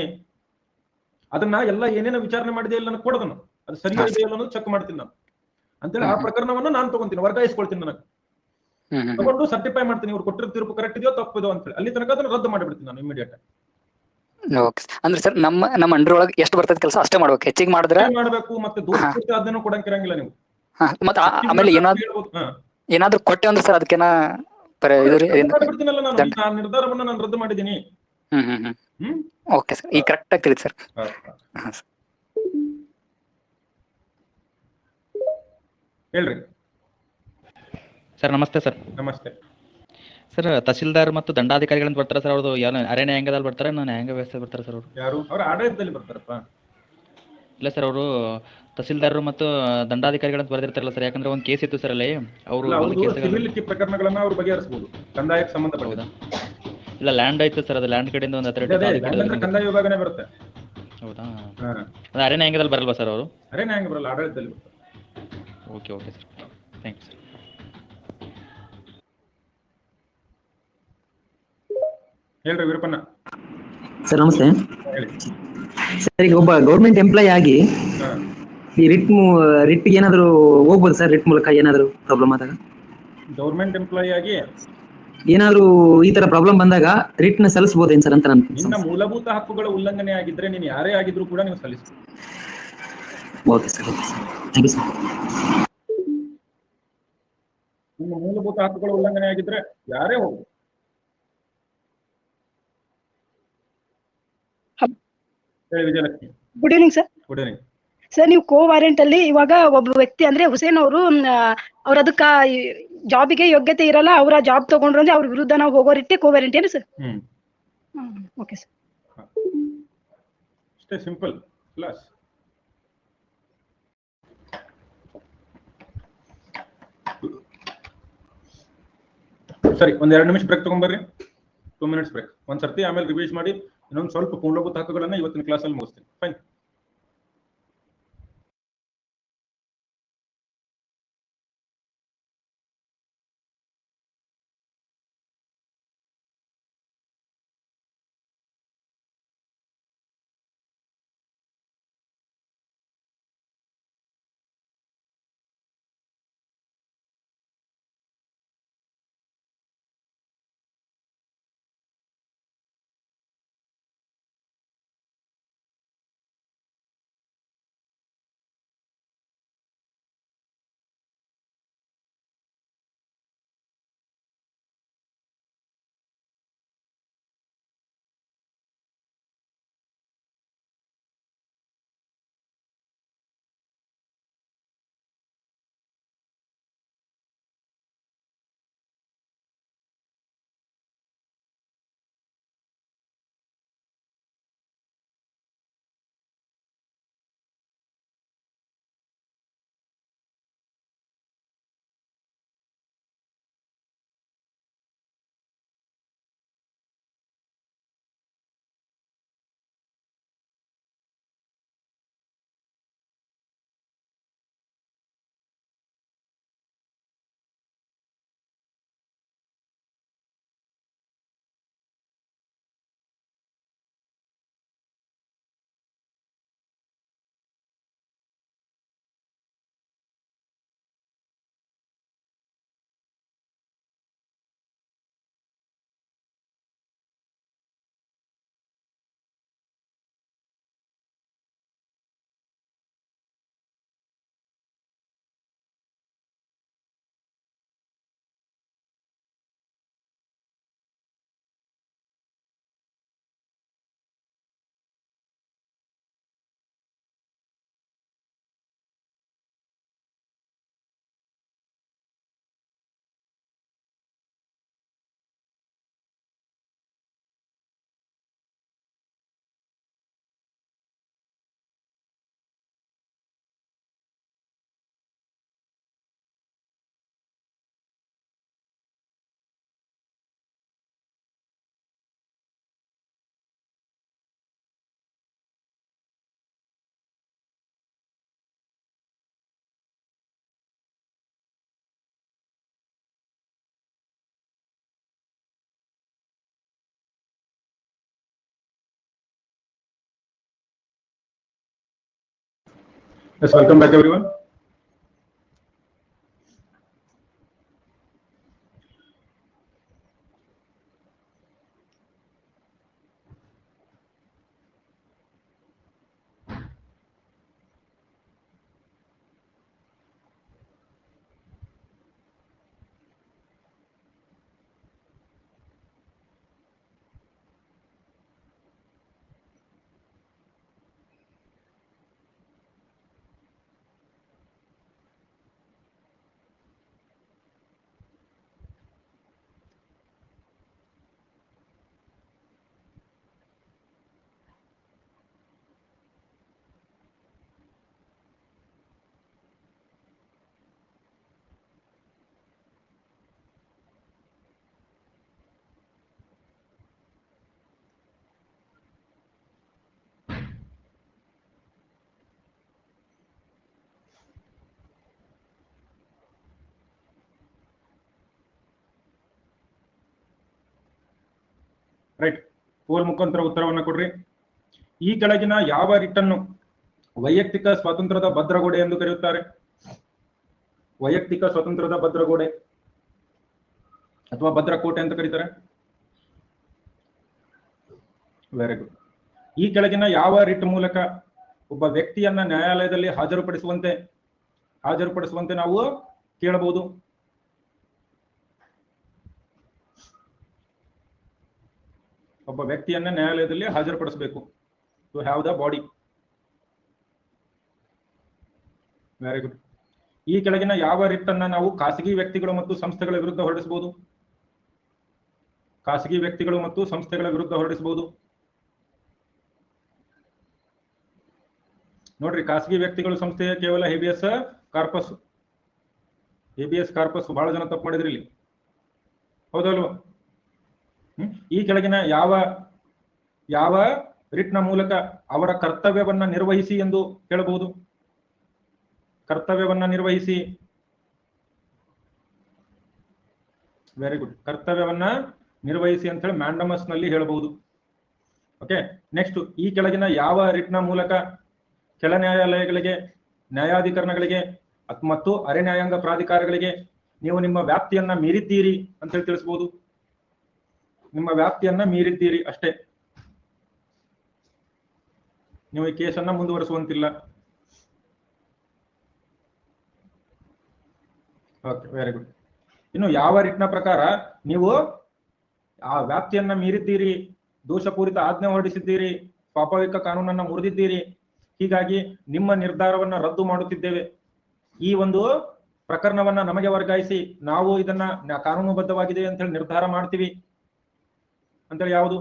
ಅದನ್ನ ಎಲ್ಲ ಏನೇನೋ ವಿಚಾರಣೆ ಮಾಡಿದೆಯಲ್ಲ ನನಗೆ ಕೊಡೋದನ್ನು, ಅದು ಸರಿಯಾಗಿದೆಯಲ್ಲ ಅನ್ನೋದು ಚೆಕ್ ಮಾಡ್ತೀನಿ ನಾನು ಅಂತೇಳಿ ಆ ಪ್ರಕರಣವನ್ನು ನಾನು ತಗೊಂತೀನಿ, ವರ್ಗಾಯಿಸ್ಕೊಳ್ತೀನಿ. ನನಗೆ ತಗೊಂಡು ಸರ್ಟಿಫೈ ಮಾಡ್ತೀನಿ, ಇವ್ರು ಕೊಟ್ಟಿರೋ ತೀರ್ಪು ಕರೆಕ್ಟ್ ಇದೆಯೋ ತಪ್ಪಿದೋ ಅಂತ ಹೇಳಿ. ಅಲ್ಲಿ ತನಕ ಅದನ್ನ ರದ್ದು ಮಾಡಿಬಿಡ್ತೀನಿ ನಾನು ಇಮಿಡಿಯೇಟ್. ಅಂದ್ರೆ ಸರ್, ನಮ್ಮ ಅಂಡರ್ ಒಳಗೆ ಎಷ್ಟು ಬರ್ತದೆ ಕೆಲಸ ಅಷ್ಟೇ ಮಾಡ್ಬೇಕು, ಹೆಚ್ಚಿಗೆ ಮಾಡಿದ್ರೆ ಮಾಡ್ಬೇಕು. ಮತ್ತೆ ದೂರ ಅದನ್ನು ಕೊಡಂಗಿರಂಗಿಲ್ಲ ನೀವು. ಮತ್ತೆ ಆಮೇಲೆ ಏನಾದ್ರು ಕೊಟ್ಟೆ ಅಂದ್ರೆ ಸರ್ ಅದಕ್ಕೇನ ಬಿಡ್ತೀನಲ್ಲ ನಾನು, ನಿರ್ಧಾರವನ್ನು ನಾನು ರದ್ದು ಮಾಡಿದ್ದೀನಿ. ಓಕೆ ಸರ್, ಈಗ ಕರೆಕ್ಟ್ ಆಗಿ ತಿಳಿಸಿ ಸರ್. ಹೇಳ್ರಿ ಸರ್. ನಮಸ್ತೆ ಸರ್. ನಮಸ್ತೆ ಸರ್. ತಹಸೀಲ್ದಾರ್ ಮತ್ತು ದಂಡಾಧಿಕಾರಿಗಳಂತ ಬರ್ತಾರೆ ಸರ್, ಅವ್ರದ್ದು ಯಾವ ಅರೆ ನ್ಯಾಯಾಂಗದಲ್ಲಿ ಬರ್ತಾರೆ, ನ್ಯಾಯಾಂಗ ವ್ಯವಸ್ಥೆ ಬರ್ತಾರೆ ಸರ್? ಅವರು ಯಾರು? ಅವ್ರ ಆಡಳಿತದಲ್ಲಿ ಬರ್ತಾರಪ್ಪ. ಇಲ್ಲ ಸರ್, ಅವರು ತಹಸೀಲ್ದಾರರು ಮತ್ತು ದಂಡಾಧಿಕಾರಿಗಳಂತ ಬರ್ದಿರ್ತಾರಲ್ಲ ಸರ್, ಯಾಕಂದ್ರೆ ಒಂದು ಕೇಸ್ ಇತ್ತು ಸರ್ ಅಲ್ಲಿ. ಅವರು ಪ್ರಕರಣಗಳನ್ನ ಅವ್ರು ಬಗೆಹರಿಸಬಹುದು, ಕಂದಾಯಕ್ಕೆ ಸಂಬಂಧಪಟ್ಟ. ಇಲ್ಲ, ಲ್ಯಾಂಡ್ ಆಯ್ತು ಸರ್, ಅದು ಲ್ಯಾಂಡ್ ಕಡೆಯಿಂದ ಒಂದು ಅಥಾರಿಟಿ ಕಂದಾಯ ವಿಭಾಗನೇ ಬರುತ್ತೆ. ಹೌದಾ? ಅದು ಅರೆ ನ್ಯಾಯಾಂಗದಲ್ಲಿ ಬರಲ್ವಾ ಸರ್ ಅವರು? ಅರೆ ನ್ಯಾಯಾಂಗ ಬರಲ್ಲ, ಆಡಳಿತದಲ್ಲಿ ಬರ್ತಾರೆ. Okay sir, thank you sir. ಹೇಳ್ರಿ ವೀರಪ್ಪಣ್ಣ. ಸರ್ ನಮಸ್ತೆ ಸರ್. ಈಗ ಒಬ್ಬ ಗೌರ್ಮೆಂಟ್ ಎಂಪ್ಲಾಯ್ ಆಗಿ ಈ ರಿಟ್ ಏನಾದ್ರು ಹೋಗ್ಬೋದು ಸರ್? ರಿಟ್ ಮೂಲಕ ಏನಾದ್ರು ಪ್ರಾಬ್ಲಮ್ ಆದಾಗ ಗೌರ್ಮೆಂಟ್ ಎಂಪ್ಲಾಯಿ ಆಗಿ ಏನಾದ್ರು ಈ ತರ ಪ್ರಾಬ್ಲಮ್ ಬಂದಾಗ ರಿಟ್ ನ ಸಲ್ಲಿಸಬಹುದೇನ್ ಸರ್ ಅಂತ ನಾನು ನಿನ್ನ ಮೂಲಭೂತ ಹಕ್ಕುಗಳ ಉಲ್ಲಂಘನೆ ಆಗಿದ್ರೆ ನೀನು ಯಾರೇ ಆಗಿದ್ರು ಕೂಡ ನೀವು ಸಲ್ಲಿಸಬಹುದು. Okay sir, okay sir, thank you sir. ನಿಮ್ಮ ಮೂಲಭೂತ ಹಕ್ಕುಗಳ ಉಲ್ಲಂಘನೆ ಆಗಿದ್ರೆ ಯಾರೇ ಹೋಗು. ಹೇಳಿ Vijayalakshmi. Good evening sir. Good evening sir, ನೀವು ಕೋ ವಾರೆಂಟ್ ಅಲ್ಲಿ ಇವಾಗ ಒಬ್ಬ ವ್ಯಕ್ತಿ ಅಂದ್ರೆ ಹುಸೇನ್ ಅವರು ಅವ್ರ ಅದಕ್ಕ ಜಾಬಿಗೆ ಯೋಗ್ಯತೆ ಇರಲ್ಲ, ಅವರ ಜಾಬ್ ತಗೊಂಡ್ರು ಅಂದ್ರೆ ಅವ್ರ ವಿರುದ್ಧ ನಾವು ಹೋಗೋರಿಟ್ಟೆ ಕೋ ವಾರೆಂಟ್ ಏನು ಸರ್? ಓಕೆ ಸರ್, ಅಷ್ಟೇ ಸಿಂಪಲ್ ಕ್ಲಾಸ್. ಸರಿ, ಒಂದ್ 2 ನಿಮಿಷ ಬ್ರೇಕ್ ತಗೊಂಡ್ಬರ್ರಿ. 2 minutes break. ಒಂದ್ಸರ್ತಿ ಆಮೇಲೆ ರಿವೈಸ್ ಮಾಡಿ ಇನ್ನೊಂದು ಸ್ವಲ್ಪ ಮೂಲಭೂತ ಹಕ್ಕುಗಳನ್ನ ಇವತ್ತಿನ ಕ್ಲಾಸಲ್ಲಿ ಮುಗಿಸ್ತೀನಿ. Fine. Yes, welcome back everyone. Right, poll ಮುಖಾಂತರ ಉತ್ತರವನ್ನ ಕೊಡ್ರಿ. ಈ ಕೆಳಗಿನ ಯಾವ ರಿಟ್ಟನ್ನು ವೈಯಕ್ತಿಕ ಸ್ವಾತಂತ್ರ್ಯದ ಭದ್ರಗೋಡೆ ಎಂದು ಕರೆಯುತ್ತಾರೆ? ವೈಯಕ್ತಿಕ ಸ್ವಾತಂತ್ರ್ಯದ ಭದ್ರಗೋಡೆ ಅಥವಾ ಭದ್ರಕೋಟೆ ಅಂತ ಕರೀತಾರೆ. Very good. ಈ ಕೆಳಗಿನ ಯಾವ ರಿಟ್ ಮೂಲಕ ಒಬ್ಬ ವ್ಯಕ್ತಿಯನ್ನ ನ್ಯಾಯಾಲಯದಲ್ಲಿ ಹಾಜರುಪಡಿಸುವಂತೆ ನಾವು ಕೇಳಬಹುದು? ಒಬ್ಬ ವ್ಯಕ್ತಿಯನ್ನ ನ್ಯಾಯಾಲಯದಲ್ಲಿ ಹಾಜರುಪಡಿಸಬೇಕು. To have the body. Very good. ಈ ಕೆಳಗಿನ ಯಾವ ರಿಟ್ ಅನ್ನ ನಾವು ಖಾಸಗಿ ವ್ಯಕ್ತಿಗಳು ಮತ್ತು ಸಂಸ್ಥೆಗಳ ವಿರುದ್ಧ ಹೊರಡಿಸಬಹುದು? ಖಾಸಗಿ ವ್ಯಕ್ತಿಗಳು ಮತ್ತು ಸಂಸ್ಥೆಗಳ ವಿರುದ್ಧ ಹೊರಡಿಸಬಹುದು. ನೋಡ್ರಿ, ಖಾಸಗಿ ವ್ಯಕ್ತಿಗಳು ಸಂಸ್ಥೆಯ ಕೇವಲ ಹೇಬಿಯಸ್ ಕಾರ್ಪಸ್ ಬಹಳ ಜನ ತಪ್ಪು ಮಾಡಿದ್ರಿ ಇಲ್ಲಿ, ಹೌದಲ್ವಾ? ಈ ಕೆಳಗಿನ ಯಾವ ರಿಟ್ನ ಮೂಲಕ ಅವರ ಕರ್ತವ್ಯವನ್ನ ನಿರ್ವಹಿಸಿ ಎಂದು ಹೇಳಬಹುದು? ಕರ್ತವ್ಯವನ್ನ ನಿರ್ವಹಿಸಿ. Very good. ಕರ್ತವ್ಯವನ್ನ ನಿರ್ವಹಿಸಿ ಅಂತ ಹೇಳಿ ಮ್ಯಾಂಡಮಸ್ ನಲ್ಲಿ ಹೇಳಬಹುದು. ಓಕೆ, ನೆಕ್ಸ್ಟ್, ಈ ಕೆಳಗಿನ ಯಾವ ರಿಟ್ನ ಮೂಲಕ ಕೆಳ ನ್ಯಾಯಾಲಯಗಳಿಗೆ, ನ್ಯಾಯಾಧಿಕರಣಗಳಿಗೆ ಮತ್ತು ಅರೆ ನ್ಯಾಯಾಂಗ ಪ್ರಾಧಿಕಾರಗಳಿಗೆ ನೀವು ನಿಮ್ಮ ವ್ಯಾಪ್ತಿಯನ್ನ ಮೀರಿದ್ದೀರಿ ಅಂತ ಹೇಳಿ ತಿಳಿಸಬಹುದು? ನಿಮ್ಮ ವ್ಯಾಪ್ತಿಯನ್ನ ಮೀರಿದ್ದೀರಿ ಅಷ್ಟೇ, ನೀವು ಈ ಕೇಸನ್ನ ಮುಂದುವರಿಸುವಂತಿಲ್ಲ. Okay, very good. ಇನ್ನು ಯಾವ ರಿಟ್ನ ಪ್ರಕಾರ ನೀವು ಆ ವ್ಯಾಪ್ತಿಯನ್ನ ಮೀರಿದ್ದೀರಿ, ದೋಷಪೂರಿತ ಆಜ್ಞೆ ಹೊರಡಿಸಿದ್ದೀರಿ, ಸ್ವಾಭಾವಿಕ ಕಾನೂನನ್ನ ಮುರಿದಿದ್ದೀರಿ, ಹೀಗಾಗಿ ನಿಮ್ಮ ನಿರ್ಧಾರವನ್ನ ರದ್ದು ಮಾಡುತ್ತಿದ್ದೇವೆ, ಈ ಒಂದು ಪ್ರಕರಣವನ್ನ ನಮಗೆ ವರ್ಗಾಯಿಸಿ ನಾವು ಇದನ್ನ ಕಾನೂನುಬದ್ಧವಾಗಿದೆ ಅಂತ ಹೇಳಿ ನಿರ್ಧಾರ ಮಾಡ್ತೀವಿ ಅಂತೇಳಿ ಯಾವುದು?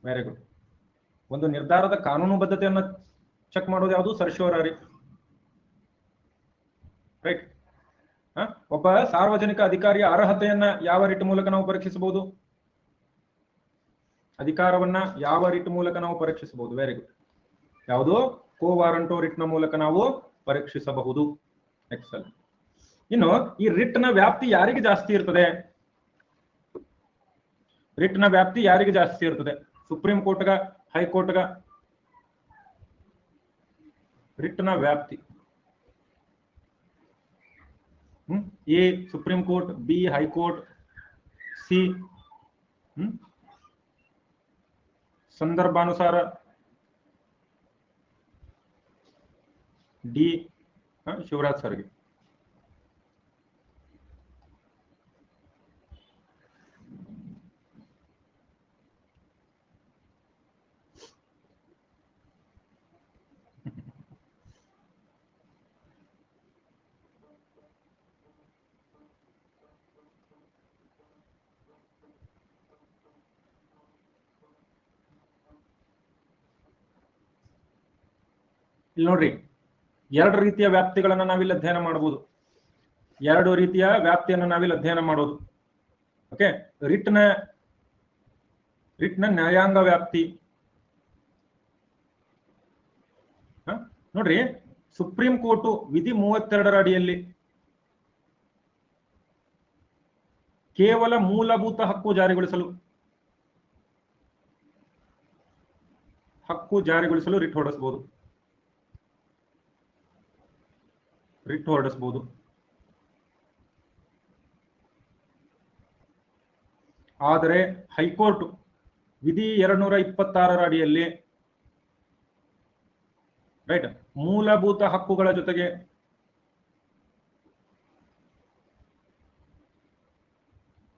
Very good. ಒಂದು ನಿರ್ಧಾರದ ಕಾನೂನುಬದ್ಧತೆಯನ್ನ ಚೆಕ್ ಮಾಡೋದು ಯಾವುದು? ಸರ್ಶ್ಯೋರರಿ. ರೈಟ್. ಒಬ್ಬ ಸಾರ್ವಜನಿಕ ಅಧಿಕಾರಿಯ ಅರ್ಹತೆಯನ್ನ ಯಾವ ರಿಟ್ ಮೂಲಕ ನಾವು ಪರೀಕ್ಷಿಸಬಹುದು? ಅಧಿಕಾರವನ್ನ ಯಾವ ರಿಟ್ ಮೂಲಕ ನಾವು ಪರೀಕ್ಷಿಸಬಹುದು? Very good. ಯಾವುದು? ಕೋ ವಾರಂಟೋ ರಿಟ್ನ ಮೂಲಕ ನಾವು ಪರೀಕ್ಷಿಸಬಹುದು. ಎಕ್ಸಲೆಂಟ್. ಇನ್ನು ಈ ರಿಟ್ನ ವ್ಯಾಪ್ತಿ ಯಾರಿಗೆ ಜಾಸ್ತಿ ಇರ್ತದೆ? ರಿಟ್ನ ವ್ಯಾಪ್ತಿ ಯಾರಿಗೆ ಜಾಸ್ತಿ ಇರ್ತದೆ? ಸುಪ್ರೀಂ ಕೋರ್ಟ್ಗ, ಹೈಕೋರ್ಟ್ಗ? ರಿಟ್ನ ವ್ಯಾಪ್ತಿ A supreme court, B high court, C ಸಂದರ್ಭಾನುಸಾರ, ಡಿ ಶಿವರಾಜ್ ಸರ್ಗೆ. ಇಲ್ಲಿ ನೋಡ್ರಿ, ಎರಡು ರೀತಿಯ ವ್ಯಾಪ್ತಿಗಳನ್ನ ನಾವಿಲ್ಲಿ ಅಧ್ಯಯನ ಮಾಡಬಹುದು. ಎರಡು ರೀತಿಯ ವ್ಯಾಪ್ತಿಯನ್ನು ನಾವಿಲ್ಲಿ ಅಧ್ಯಯನ ಮಾಡೋದು. ಓಕೆ, ರಿಟ್ನ ನ್ಯಾಯಾಂಗ ವ್ಯಾಪ್ತಿ. ನೋಡ್ರಿ, ಸುಪ್ರೀಂ ಕೋರ್ಟ್ ವಿಧಿ 32ರ ಅಡಿಯಲ್ಲಿ ಕೇವಲ ಮೂಲಭೂತ ಹಕ್ಕು ಜಾರಿಗೊಳಿಸಲು ರಿಟ್ ಹೊರಡಿಸಬಹುದು. ಆದರೆ ಹೈಕೋರ್ಟ್ ವಿಧಿ 226ರ ಅಡಿಯಲ್ಲಿ ರೈಟ್ ಮೂಲಭೂತ ಹಕ್ಕುಗಳ ಜೊತೆಗೆ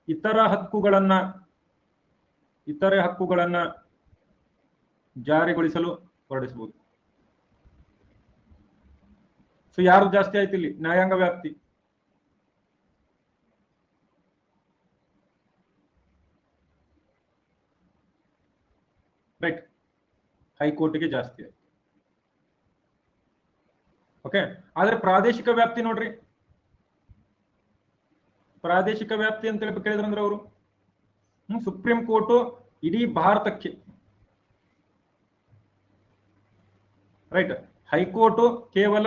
ಇತರೆ ಹಕ್ಕುಗಳನ್ನ ಜಾರಿಗೊಳಿಸಲು ಹೊರಡಿಸಬಹುದು. ಸೊ ಯಾರು ಜಾಸ್ತಿ ಆಯ್ತು ಇಲ್ಲಿ? ನ್ಯಾಯಾಂಗ ವ್ಯಾಪ್ತಿ. ರೈಟ್, ಹೈಕೋರ್ಟ್ಗೆ ಜಾಸ್ತಿ ಆಯ್ತು. ಓಕೆ, ಆದ್ರೆ ಪ್ರಾದೇಶಿಕ ವ್ಯಾಪ್ತಿ ನೋಡ್ರಿ, ಪ್ರಾದೇಶಿಕ ವ್ಯಾಪ್ತಿ ಅಂತ ಹೇಳಿ ಕೇಳಿದ್ರಂದ್ರೆ ಅವರು ಸುಪ್ರೀಂ ಕೋರ್ಟ್ ಇಡೀ ಭಾರತಕ್ಕೆ, ರೈಟ್, ಹೈಕೋರ್ಟ್ ಕೇವಲ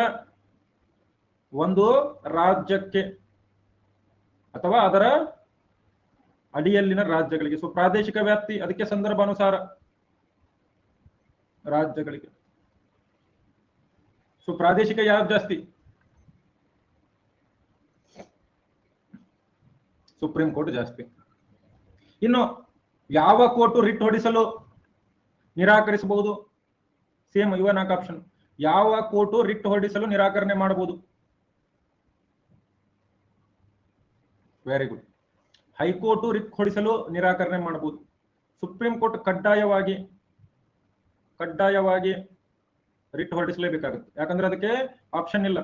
ಒಂದು ರಾಜ್ಯಕ್ಕೆ ಅಥವಾ ಅದರ ಅಡಿಯಲ್ಲಿನ ರಾಜ್ಯಗಳಿಗೆ. ಸೊ ಪ್ರಾದೇಶಿಕ ವ್ಯಾಪ್ತಿ, ಅದಕ್ಕೆ ಸಂದರ್ಭಾನುಸಾರ ರಾಜ್ಯಗಳಿಗೆ. ಸೊ ಪ್ರಾದೇಶಿಕ ಯಾವ್ದು ಜಾಸ್ತಿ? ಸುಪ್ರೀಂ ಕೋರ್ಟ್ ಜಾಸ್ತಿ. ಇನ್ನು ಯಾವ ಕೋರ್ಟು ರಿಟ್ ಹೊಡಿಸಲು ನಿರಾಕರಿಸಬಹುದು? ಸೇಮ್ ಇವ 4 ಆಪ್ಷನ್. ಯಾವ ಕೋರ್ಟು ರಿಟ್ ಹೊರಡಿಸಲು ನಿರಾಕರಣೆ ಮಾಡಬಹುದು? Very good. ಹೈಕೋರ್ಟು ರಿಟ್ ಹೊರಡಿಸಲು ನಿರಾಕರಣೆ ಮಾಡಬಹುದು. ಸುಪ್ರೀಂ ಕೋರ್ಟ್ ಕಡ್ಡಾಯವಾಗಿ ರಿಟ್ ಹೊರಡಿಸಲೇಬೇಕಾಗುತ್ತೆ, ಯಾಕಂದ್ರೆ ಅದಕ್ಕೆ ಆಪ್ಷನ್ ಇಲ್ಲ.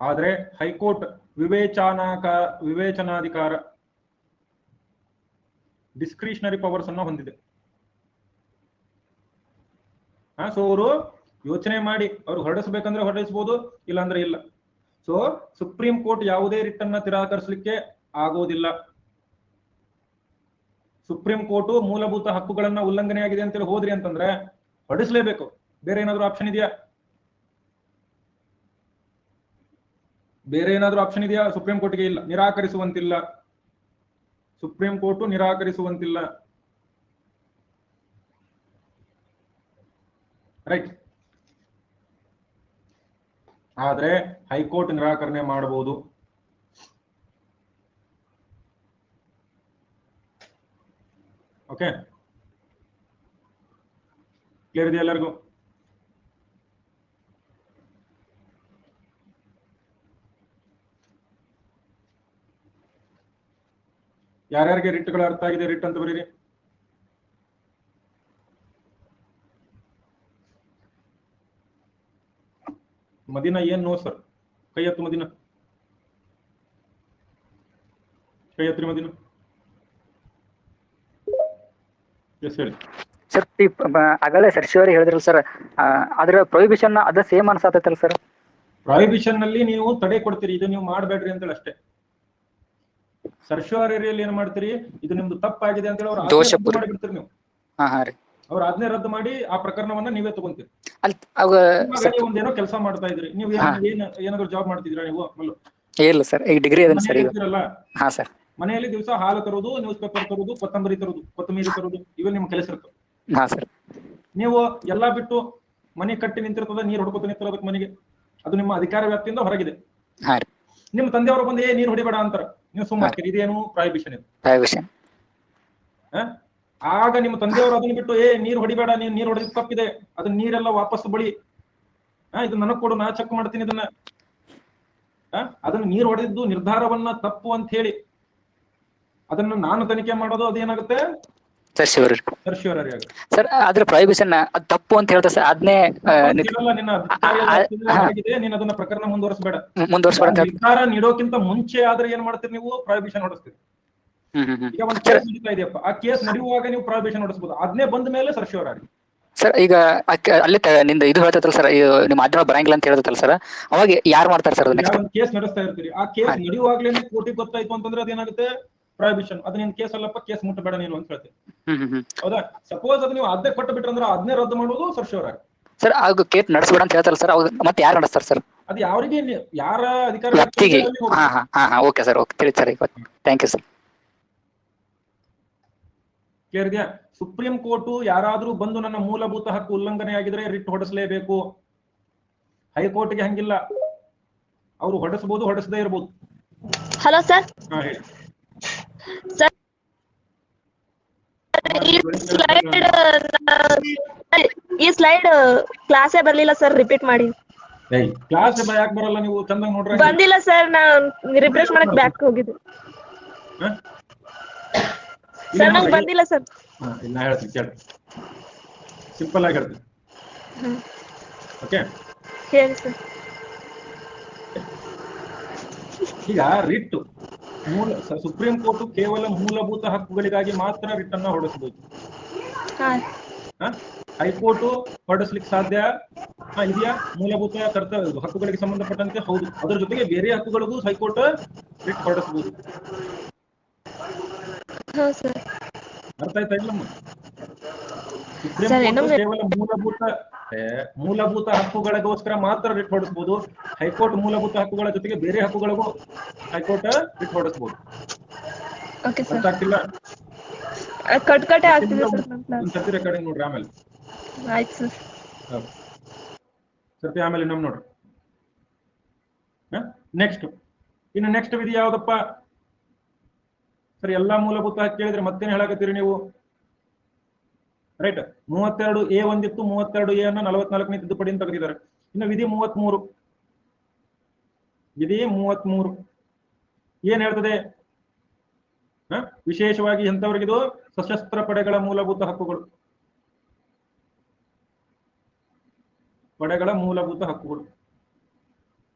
ಆದ್ರೆ ಹೈಕೋರ್ಟ್ ವಿವೇಚನಾಧಿಕಾರ, ಡಿಸ್ಕ್ರಿಷನರಿ ಪವರ್ಸ್ ಅನ್ನು ಹೊಂದಿದೆ. ಸೊ ಅವರು ಯೋಚನೆ ಮಾಡಿ ಅವ್ರು ಹೊರಡಿಸಬೇಕಂದ್ರೆ ಹೊರಡಿಸಬಹುದು, ಇಲ್ಲಾಂದ್ರೆ ಇಲ್ಲ. ಸೊ ಸುಪ್ರೀಂ ಕೋರ್ಟ್ ಯಾವುದೇ ರಿಟ್ ಅನ್ನ ನಿರಾಕರಿಸಲಿಕ್ಕೆ ಆಗೋದಿಲ್ಲ. ಸುಪ್ರೀಂ ಕೋರ್ಟ್ ಮೂಲಭೂತ ಹಕ್ಕುಗಳನ್ನ ಉಲ್ಲಂಘನೆ ಆಗಿದೆ ಅಂತೇಳಿ ಹೋದ್ರಿ ಅಂತಂದ್ರೆ ಹೊರಡಿಸಲೇಬೇಕು. ಬೇರೆ ಏನಾದ್ರೂ ಆಪ್ಷನ್ ಇದೆಯಾ? ಬೇರೆ ಏನಾದ್ರೂ ಆಪ್ಷನ್ ಇದೆಯಾ? ಸುಪ್ರೀಂ ಕೋರ್ಟ್ಗೆ ಇಲ್ಲ, ನಿರಾಕರಿಸುವಂತಿಲ್ಲ. ಸುಪ್ರೀಂ ಕೋರ್ಟ್ ನಿರಾಕರಿಸುವಂತಿಲ್ಲ. ರೈಟ್. ಆದ್ರೆ ಹೈಕೋರ್ಟ್ ನಿರಾಕರಣೆ ಮಾಡಬಹುದು. ಓಕೆ, ಕ್ಲಿಯರ್ ಇದೆಯಾ ಎಲ್ಲರಿಗೂ? ಯಾರ್ಯಾರಿಗೆ ರಿಟ್ಗಳು ಅರ್ಥ ಆಗಿದೆ ರಿಟ್ ಅಂತ ಬರೀರಿ. ಮದಿನ ಏನ್ ನೋ ಸರ್? ಕೈ ಎತ್ತು ಮದಿನ, ಕೈ ಎತ್ರಿ ಮದಿನ. ಎಸ್ ಹೇಳಿ ಸರ್. ಆಗಲೇ ಸರ್ ಶಿವರಿ ಹೇಳಿದ್ರಲ್ಲ ಸರ್, ಅದ್ರ ಪ್ರೊಹಿಬಿಷನ್ ಅದ ಸೇಮ್ ಅನ್ಸತ್ತಲ್ಲ ಸರ್? ಪ್ರಾಹಿಬಿಷನ್ ನಲ್ಲಿ ನೀವು ತಡೆ ಕೊಡ್ತೀರಿ, ಇದು ನೀವು ಮಾಡಬೇಡ್ರಿ ಅಂತೇಳಿ ಅಷ್ಟೇ. ಸರ್ಶ್ವಾರಿಯಲ್ಲಿ ಏನ್ ಮಾಡ್ತೀರಿ, ಇದು ನಿಮ್ದು ತಪ್ಪಾಗಿದೆ ಅಂತೇಳಿ ಅವ್ರು ಮಾಡಿಬಿಡ್ತೀರಿ. ನೀವು ಅವ್ರ ಆಜ್ಞೆ ರದ್ದು ಮಾಡಿ ಆ ಪ್ರಕರಣವನ್ನ ನೀವೇ ತಗೊಂತೀರಿ. ಒಂದೇನೋ ಕೆಲಸ ಮಾಡ್ತಾ ಇದ್ರಿ ನೀವು, ಏನಾದ್ರು ಜಾಬ್ ಮಾಡ್ತಿದ್ದೀರಾ ನೀವು? ಇಲ್ಲ ಸರ್, ಈಗ ಡಿಗ್ರಿ ಇರ್ತೀರಲ್ಲ, ಮನೆಯಲ್ಲಿ ದಿವಸ ಹಾಲು ತರುವುದು, ನ್ಯೂಸ್ ಪೇಪರ್ ತರುವುದು, ಕೊತ್ತಂಬರಿ ತರುವುದು, ಇವೆ ನಿಮ್ ಕೆಲಸ ಇರ್ತದೆ. ನೀವು ಎಲ್ಲಾ ಬಿಟ್ಟು ಮನೆ ಕಟ್ಟಿ ನಿಂತಿರ್ತದ, ನೀರ್ ಹೊಡ್ಕೊತ ನಿಂತಿರೋದಕ್ಕೆ ಮನೆಗೆ, ಅದು ನಿಮ್ಮ ಅಧಿಕಾರ ವ್ಯಾಪ್ತಿಯಿಂದ ಹೊರಗಿದೆ. ನಿಮ್ ತಂದೆಯವರು ಬಂದು ನೀರ್ ಹೊಡಿಬೇಡ ಅಂತಾರ, ನೀವು ಸುಮ್ಮನೆ ಇದೇನು ಪ್ರಾಹಿಬಿಷನ್ ಇದೆ. ಆಗ ನಿಮ್ಮ ತಂದೆಯವರು ಅದನ್ನ ಬಿಟ್ಟು ನೀರ್ ಹೊಡಿಬೇಡ, ನೀರ್ ಹೊಡೆದ ತಪ್ಪಿದೆ, ಅದನ್ನ ನೀರೆಲ್ಲ ವಾಪಸ್ ಬಳಿ, ಇದು ನನಗ್ ಕೊಡು, ನಾ ಚೆಕ್ ಮಾಡ್ತೀನಿ ಇದನ್ನ, ಅದನ್ನ ನೀರ್ ಹೊಡೆದಿದ್ದು ನಿರ್ಧಾರವನ್ನ ತಪ್ಪು ಅಂತ ಹೇಳಿ ಅದನ್ನ ನಾನು ತನಿಖೆ ಮಾಡೋದು, ಅದೇನಾಗುತ್ತೆ ಸರ್. ಆದ್ರೆ ಪ್ರೊಹಿಬಿಷನ್ ಅದು ತಪ್ಪು ಅಂತ ಹೇಳ್ತಾ ಸರ್, ಅದನ್ನೇ ನೀನ್ ಅದನ್ನ ಪ್ರಕರಣ ಮುಂದುವರಿಸಬೇಡ. ನಿರ್ಧಾರ ನೀಡೋಕ್ಕಿಂತ ಮುಂಚೆ ಆದ್ರೆ ಏನ್ ಮಾಡ್ತೀರಿ ನೀವು? ಪ್ರೊಹಿಬಿಷನ್ ಹೊಡಿಸ್ತೀರಿ. ಈಗ ಒಂದು ಕೇಸ್ ನಡೀತಾ ಇದೆಯಪ್ಪ, ಆ ಕೇಸ್ ನಡೆಯುವಾಗ ನೀವು ಪ್ರೊಹಿಬಿಷನ್ ಹೊಡಿಸಬಹುದು, ಅದನ್ನೇ ಬಂದ ಮೇಲೆ ಸರ್ಶ್ಯೂರ್ ಆಗಿ. ಸರ್ ಈಗ ಅಲ್ಲಿ ನಿಂದ ಇದು ಹೇಳ್ತೈತಲ್ಲ ಸರ್, ನಿಮ್ಮ ಮಾಧ್ಯಮ ಬರಂಗಿಲ್ಲ ಅಂತ ಹೇಳ್ತೈತಲ್ಲ ಸರ್, ಅವಾಗ ಯಾರು ಮಾಡ್ತಾರೆ ಸರ್? ಒಂದು ಕೇಸ್ ನಡೆಸ್ತಾ ಇರ್ತೀರಿ, ಆ ಕೇಸ್ ನಡೆಯುವಾಗ್ಲೇನೆ ಕೋರ್ಟಿಗೆ ಗೊತ್ತಾಯ್ತು ಅಂತಂದ್ರೆ ಅದೇನಾಗುತ್ತೆ? ಪ್ರೊಹಿಬಿಷನ್. ಅದು ನಿನ್ ಕೇಸ್ ಅಲ್ಲಪ್ಪ, ಕೇಸ್ ಮುಟ್ಟಬೇಡ ನೀನು ಅಂತ ಹೇಳ್ತೀವಿ. ಹೌದಾ? ಸಪೋಸ್ ಅದು ನೀವು ಅದೇ ಕೊಟ್ಟು ಬಿಟ್ರೆ ಅಂದ್ರೆ ಅದನ್ನೇ ರದ್ದು ಮಾಡೋದು ಸರ್ಶ್ಯೂರ್ ಆಗಿ. ಸರ್ ಆಗ ಕೇಸ್ ನಡೆಸಬೇಡ ಅಂತ ಹೇಳ್ತಾರಲ್ಲ ಸರ್, ಅವಾಗ ಮತ್ತೆ ಯಾರು ನಡೆಸ್ತಾರೆ ಸರ್? ಅದು ಯಾರಿಗೆ, ಯಾರ ಅಧಿಕಾರ ವ್ಯಕ್ತಿಗೆ? ಓಕೆ ಸರ್, ಓಕೆ, ತಿಳಿಸಿ sir. Thank you sir. Clear ಇದೆಯಾ? ಸುಪ್ರೀಂ ಕೋರ್ಟ್ ಯಾರಾದ್ರೂ ಬಂದು ನನ್ನ ಮೂಲಭೂತ ಹಕ್ಕು ಉಲ್ಲಂಘನೆ ಆಗಿದ್ರೆ ರಿಟ್ ಹೊಡೆಸಲೇಬೇಕು. ಹೈಕೋರ್ಟ್ಗೆ ಹಂಗಿಲ್ಲ, ಅವರು ಹೊಡೆಸಬಹುದು, ಹೊಡೆಸದೇ ಇರಬಹುದು. Hello sir. ಹೇಳಿ ಸರ್, ಈ ಸ್ಲೈಡ್ ಕ್ಲಾಸೇ ಬರ್ಲಿಲ್ಲ ಸರ್, ರಿಪೀಟ್ ಮಾಡಿ. ಕ್ಲಾಸ್ ಯಾಕೆ ಬರಲ್ಲ? ನೀವು ಚಂದ ನೋಡ್ರಿ. ಬಂದಿಲ್ಲ ಸರ್, ನಾ ರಿಫ್ರೆಶ್ ಮಾಡಕ್ ಬ್ಯಾಕ್ ಹೋಗಿದ್ದು ಸರ್, ನಂಗೆ ಬಂದಿಲ್ಲ ಸರ್. ನಾ ಹೇಳ್ತೀನಿ ಕೇಳಿ, ಸಿಂಪಲ್ ಆಗಿ ಹೇಳ್ತೀನಿ. ಓಕೆ, ಹೇಳಿ ಸರ್. ಈಗ ರಿಟ್ ಸುಪ್ರೀಂ ಕೋರ್ಟ್ ಕೇವಲ ಮೂಲಭೂತ ಹಕ್ಕುಗಳಿಗಾಗಿ ಮಾತ್ರ ರಿಟ್ ಅನ್ನ ಹೊರಡಿಸಬಹುದು. ಹೈಕೋರ್ಟ್ ಹೊರಡಿಸ್ಲಿಕ್ಕೆ ಸಾಧ್ಯ ಇದೆಯಾ? ಮೂಲಭೂತ ಹಕ್ಕುಗಳಿಗೆ ಸಂಬಂಧಪಟ್ಟಂತೆ ಹೌದು, ಅದರ ಜೊತೆಗೆ ಬೇರೆ ಹಕ್ಕುಗಳಿಗೂ ಹೈಕೋರ್ಟ್ ರಿಟ್ ಹೊರಡಿಸಬಹುದು. ಅರ್ಥ ಆಯ್ತಾ ಇಲ್ಲ? ಸುಪ್ರೀಂ ಕೋರ್ಟ್ ಕೇವಲ ಮೂಲಭೂತ ಹಕ್ಕುಗಳಿಗೋಸ್ಕರ ಮಾತ್ರ ರಿಟ್ ಹೊರಡಿಸಬಹುದು. ಹೈಕೋರ್ಟ್ ಮೂಲಭೂತ ಹಕ್ಕುಗಳ ಜೊತೆಗೆ ಬೇರೆ ಹಕ್ಕುಗಳಿಗೂ ಹೈಕೋರ್ಟ್ ರಿಟ್ ಹೊರಡಿಸಬಹುದು. ಅರ್ಥ ಆಗ್ತಿಲ್ಲ? ಒಂದ್ಸತಿ ರೆಕಾರ್ಡಿಂಗ್ ನೋಡ್ರಿ, ಆಮೇಲೆ ಸರ್ತಿ ಆಮೇಲೆ ನಮ್ ನೋಡ್ರಿ. ನೆಕ್ಸ್ಟ್ ಇನ್ನು ನೆಕ್ಸ್ಟ್ ವಿಧಿ ಯಾವ್ದಪ್ಪ? ಸರಿ, ಎಲ್ಲಾ ಮೂಲಭೂತ ಹಕ್ಕು ಕೇಳಿದ್ರೆ ಮತ್ತೇನ್ ಹೇಳಕತ್ತೀರಿ ನೀವು? ರೈಟ್, 32A ಒಂದಿತ್ತು, 32A ಅನ್ನ 44ನೇ ತಿದ್ದುಪಡಿ ಅಂತ ತೆಗೆದಿದ್ದಾರೆ. ಇನ್ನು ವಿಧಿ 33, ವಿಧಿ 33 ಏನ್ ಹೇಳ್ತದೆ? ವಿಶೇಷವಾಗಿ ಎಂತವರಿಗಿದು? ಸಶಸ್ತ್ರ ಪಡೆಗಳ ಮೂಲಭೂತ ಹಕ್ಕುಗಳು, ಪಡೆಗಳ ಮೂಲಭೂತ ಹಕ್ಕುಗಳು,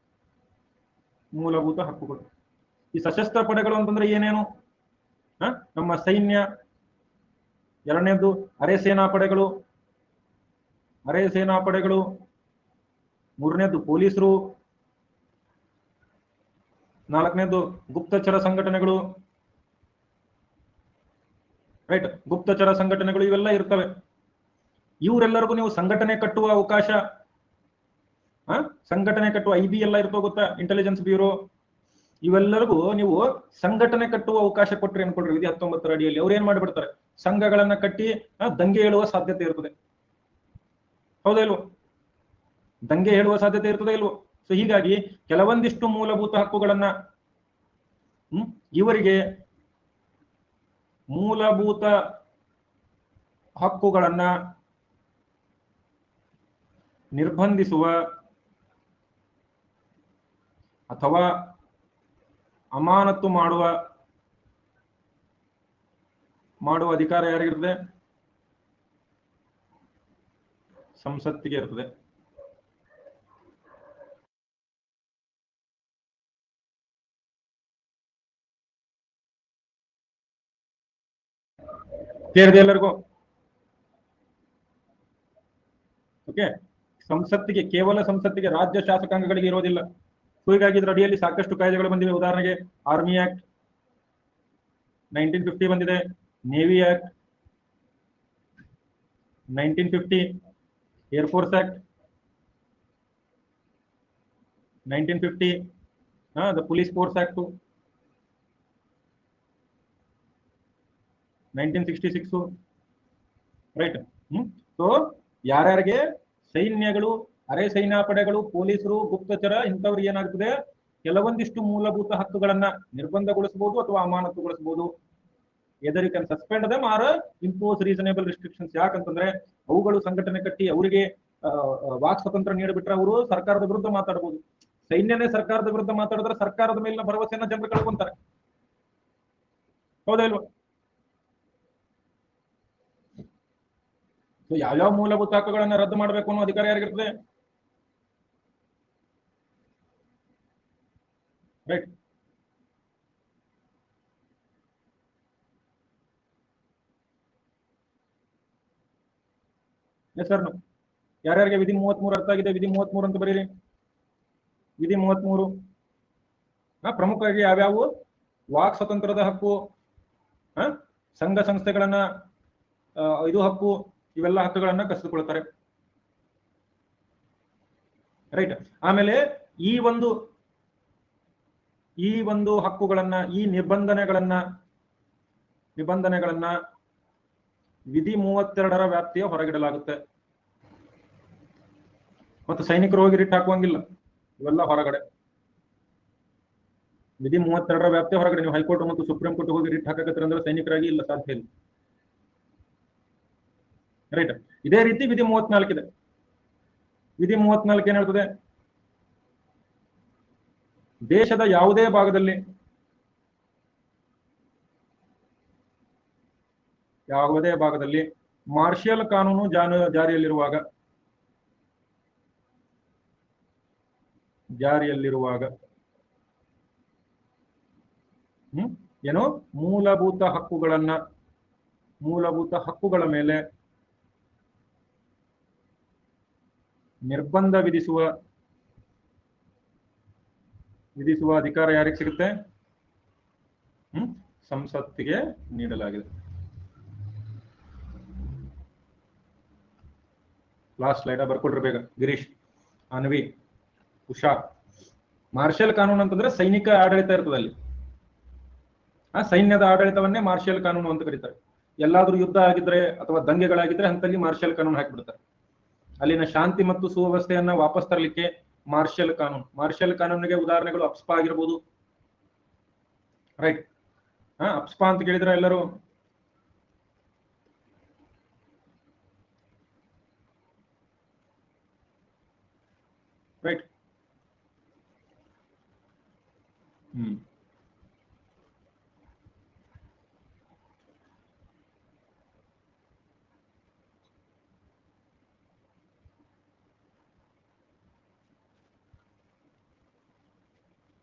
ಮೂಲಭೂತ ಹಕ್ಕುಗಳು. ಈ ಸಶಸ್ತ್ರ ಪಡೆಗಳು ಅಂತಂದ್ರೆ ಏನೇನು? ನಮ್ಮ ಸೈನ್ಯ, ಎರಡನೇದು ಅರೆ ಸೇನಾ ಪಡೆಗಳು, ಅರೆ ಸೇನಾ ಪಡೆಗಳು, ಮೂರನೇದು ಪೊಲೀಸರು, ನಾಲ್ಕನೇದು ಗುಪ್ತಚರ ಸಂಘಟನೆಗಳು. ರೈಟ್, ಗುಪ್ತಚರ ಸಂಘಟನೆಗಳು ಇವೆಲ್ಲ ಇರ್ತವೆ. ಇವರೆಲ್ಲರಿಗೂ ನೀವು ಸಂಘಟನೆ ಕಟ್ಟುವ ಅವಕಾಶ, ಸಂಘಟನೆ ಕಟ್ಟುವ IB ಎಲ್ಲ ಇರ್ತೋ ಗೊತ್ತಾ, ಇಂಟೆಲಿಜೆನ್ಸ್ ಬ್ಯೂರೋ, ಇವೆಲ್ಲರಿಗೂ ನೀವು ಸಂಘಟನೆ ಕಟ್ಟುವ ಅವಕಾಶ ಕೊಟ್ರೆ ಅನ್ಕೊಳ್ರಿ ವಿಧಿ 19ರ ಅಡಿಯಲ್ಲಿ. ಅವ್ರು ಏನ್ ಮಾಡಿಬಿಡ್ತಾರೆ? ಸಂಘಗಳನ್ನ ಕಟ್ಟಿ ದಂಗೆ ಹೇಳುವ ಸಾಧ್ಯತೆ ಇರ್ತದೆ. ಹೌದಾ ಇಲ್ವೋ? ದಂಗೆ ಹೇಳುವ ಸಾಧ್ಯತೆ ಇರ್ತದೆ ಇಲ್ವೋ? ಸೊ ಹೀಗಾಗಿ ಕೆಲವೊಂದಿಷ್ಟು ಮೂಲಭೂತ ಹಕ್ಕುಗಳನ್ನ ಇವರಿಗೆ ಮೂಲಭೂತ ಹಕ್ಕುಗಳನ್ನ ನಿರ್ಬಂಧಿಸುವ ಅಥವಾ ಅಮಾನತು ಮಾಡುವ ಅಧಿಕಾರ ಯಾರಿಗಿರ್ತದೆ? ಸಂಸತ್ತಿಗೆ ಇರ್ತದೆ. ಕೇಳಿದೆ ಎಲ್ಲರಿಗೂ? ಓಕೆ, ಸಂಸತ್ತಿಗೆ, ಕೇವಲ ಸಂಸತ್ತಿಗೆ, ರಾಜ್ಯ ಶಾಸಕಾಂಗಗಳಿಗೆ ಇರೋದಿಲ್ಲ. ಸೊ ಹೀಗಾಗಿ ಇದರ ಅಡಿಯಲ್ಲಿ ಸಾಕಷ್ಟು ಕಾಯ್ದೆಗಳು ಬಂದಿವೆ. ಉದಾಹರಣೆಗೆ ಆರ್ಮಿ ಆಕ್ಟ್ 1950 ಬಂದಿದೆ, navy act 1950, air force act 1950, the police force act 1966. Right. So ಯಾರ್ಯಾರಿಗೆ ಸೈನ್ಯಗಳು, ಅರೆ ಸೈನ್ಯ ಪಡೆಗಳು, ಪೊಲೀಸರು, ಗುಪ್ತಚರ ಇಂಥವ್ರಿಗೆ ಏನಾಗ್ತದೆ? ಕೆಲವೊಂದಿಷ್ಟು ಮೂಲಭೂತ ಹಕ್ಕುಗಳನ್ನ ನಿರ್ಬಂಧಗೊಳಿಸಬಹುದು ಅಥವಾ ಅಮಾನತುಗೊಳಿಸಬಹುದು. Either you can suspend them or impose reasonable restrictions. ಯಾಕಂತಂದ್ರೆ ಅವುಗಳು ಸಂಘಟನೆ ಕಟ್ಟಿ ಅವರಿಗೆ ವಾಕ್ ಸ್ವತಂತ್ರ ನೀಡಿಬಿಟ್ರೆ ಅವರು ಸರ್ಕಾರದ ವಿರುದ್ಧ ಮಾತಾಡಬಹುದು. ಸೈನ್ಯನೇ ಸರ್ಕಾರದ ವಿರುದ್ಧ ಮಾತಾಡಿದ್ರೆ ಸರ್ಕಾರದ ಮೇಲಿನ ಭರವಸೆಯನ್ನ ಜನರು ಕಳ್ಕೊಂತಾರೆ. ಹೌದಾ ಇಲ್ವಾ? ಯಾವ್ಯಾವ ಮೂಲಭೂತ ಹಕ್ಕುಗಳನ್ನ ರದ್ದು ಮಾಡಬೇಕು ಅನ್ನೋ ಅಧಿಕಾರ ಯಾರಿಗಿರ್ತದೆ? ರೈಟ್. ಎಸ್ ಸರ್, ಯಾರ್ಯಾರಿಗೆ ವಿಧಿ 33 ಅರ್ಥ ಆಗಿದೆ? ವಿಧಿ 33 ಅಂತ ಬರೀರಿ. ವಿಧಿ 33 ಪ್ರಮುಖವಾಗಿ ಯಾವ್ಯಾವು? ವಾಕ್ ಸ್ವತಂತ್ರದ ಹಕ್ಕು, ಸಂಘ ಸಂಸ್ಥೆಗಳನ್ನ ಇದು ಹಕ್ಕು, ಇವೆಲ್ಲ ಹಕ್ಕುಗಳನ್ನ ಕಸಿದುಕೊಳ್ತಾರೆ. ರೈಟ್. ಆಮೇಲೆ ಈ ಒಂದು ಹಕ್ಕುಗಳನ್ನ, ಈ ನಿಬಂಧನೆಗಳನ್ನ ವಿಧಿ 32ರ ವ್ಯಾಪ್ತಿಯ ಹೊರಗಿಡಲಾಗುತ್ತೆ. ಮತ್ತು ಸೈನಿಕರು ಹೋಗಿ ರಿಟ್ ಹಾಕುವಂಗಿಲ್ಲ, ಇವೆಲ್ಲ ಹೊರಗಡೆ. ವಿಧಿ 32ರ ವ್ಯಾಪ್ತಿಯ ಹೊರಗಡೆ. ನೀವು ಹೈಕೋರ್ಟ್ ಮತ್ತು ಸುಪ್ರೀಂ ಕೋರ್ಟ್ ಹೋಗಿ ರಿಟ್ ಹಾಕಕತ್ತೀರ ಅಂದ್ರೆ ಸೈನಿಕರಾಗಿ ಇಲ್ಲ, ಸಾಧ್ಯ ಇಲ್ಲ. ರೈಟ್. ಇದೇ ರೀತಿ ವಿಧಿ 34 ಇದೆ. ವಿಧಿ 34 ಏನ್ ಹೇಳ್ತದೆ? ದೇಶದ ಯಾವುದೇ ಭಾಗದಲ್ಲಿ ಮಾರ್ಷಿಯಲ್ ಕಾನೂನು ಜಾರಿಯಲ್ಲಿರುವಾಗ ಏನು ಮೂಲಭೂತ ಹಕ್ಕುಗಳ ಮೇಲೆ ನಿರ್ಬಂಧ ವಿಧಿಸುವ ಅಧಿಕಾರ ಯಾರಿಗೆ ಸಿಗುತ್ತೆ? ಸಂಸತ್ತಿಗೆ ನೀಡಲಾಗಿದೆ. ಲಾಸ್ಟ್ ಸ್ಲೈಡ್ ಬರ್ಕೊಡ್ರಿ ಬೇಗ ಗಿರೀಶ್, ಅನ್ವಿ, ಉಷಾ. ಮಾರ್ಷಲ್ ಕಾನೂನು ಅಂತಂದ್ರೆ ಸೈನಿಕ ಆಡಳಿತ ಇರ್ತದೆ ಅಲ್ಲಿ. ಸೈನ್ಯದ ಆಡಳಿತವನ್ನೇ ಮಾರ್ಷಲ್ ಕಾನೂನು ಅಂತ ಕರೀತಾರೆ. ಎಲ್ಲಾದ್ರೂ ಯುದ್ಧ ಆಗಿದ್ರೆ ಅಥವಾ ದಂಗೆಗಳಾಗಿದ್ರೆ ಅಂತಲ್ಲಿ ಮಾರ್ಷಲ್ ಕಾನೂನು ಹಾಕಿಬಿಡ್ತಾರೆ. ಅಲ್ಲಿನ ಶಾಂತಿ ಮತ್ತು ಸುವ್ಯವಸ್ಥೆಯನ್ನ ವಾಪಸ್ ತರಲಿಕ್ಕೆ ಮಾರ್ಷಲ್ ಕಾನೂನಿಗೆ ಉದಾಹರಣೆಗಳು ಅಪ್ಸ್ಪಾ ಆಗಿರ್ಬೋದು, ರೈಟ್. ಅಪ್ಸ್ಪಾ ಅಂತ ಕೇಳಿದ್ರ ಎಲ್ಲರೂ? ರೈಟ್.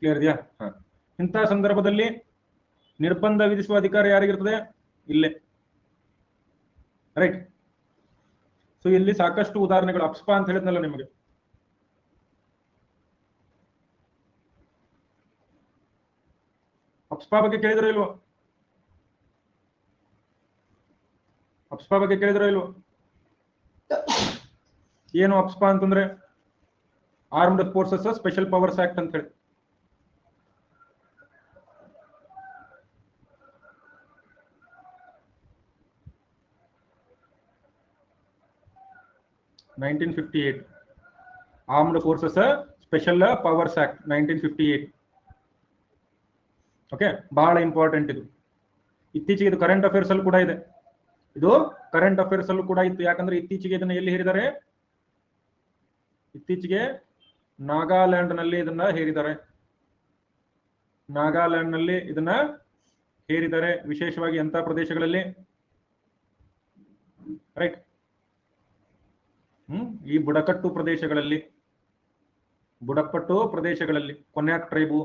ಕ್ಲಿಯರ್ ಇದೆಯಾ? ಇಂಥ ಸಂದರ್ಭದಲ್ಲಿ ನಿರ್ಬಂಧ ವಿಧಿಸುವ ಅಧಿಕಾರ ಯಾರಿಗಿರ್ತದೆ? ಇಲ್ಲೇ. ರೈಟ್. ಸೊ ಇಲ್ಲಿ ಸಾಕಷ್ಟು ಉದಾಹರಣೆಗಳು. ಅಪ್ಸ್ಪಾ ಅಂತ ಹೇಳಿದ್ನಲ್ಲ ನಿಮಗೆ. ಅಪ್ಸ್ಪಾ ಬಗ್ಗೆ ಕೇಳಿದ್ರೋ ಇಲ್ವೋ? ಅಪ್ಸ್ಪಾ ಬಗ್ಗೆ ಕೇಳಿದ್ರೋ ಇಲ್ವೋ? ಏನು ಅಪ್ಸ್ಪಾ ಅಂತಂದ್ರೆ? Armed forces special powers act ಅಂತ ಹೇಳಿ. Armed forces special powers act 1958. Okay, ಬಹಳ ಇಂಪಾರ್ಟೆಂಟ್ ಇದು. ಇತ್ತೀಚೆಗೆ ಇದು ಕರೆಂಟ್ ಅಫೇರ್ಸ್ ಅಲ್ಲಿ ಕೂಡ ಇದೆ. ಇದು ಕರೆಂಟ್ ಅಫೇರ್ಸ್ ಅಲ್ಲೂ ಕೂಡ ಇತ್ತು. ಯಾಕಂದ್ರೆ ಇತ್ತೀಚೆಗೆ ಇದನ್ನ ಎಲ್ಲಿ ಹೇರಿದ್ದಾರೆ? ಇತ್ತೀಚೆಗೆ ನಾಗಾಲ್ಯಾಂಡ್ ನಲ್ಲಿ ಇದನ್ನ ಹೇರಿದ್ದಾರೆ. ನಾಗಾಲ್ಯಾಂಡ್ ನಲ್ಲಿ ಇದನ್ನ ಹೇರಿದ್ದಾರೆ, ವಿಶೇಷವಾಗಿ ಎಂತ ಪ್ರದೇಶಗಳಲ್ಲಿ? ರೈಟ್. ಈ ಬುಡಕಟ್ಟು ಪ್ರದೇಶಗಳಲ್ಲಿ, ಕೊನ್ಯಾಕ್ ಟ್ರೈಬು,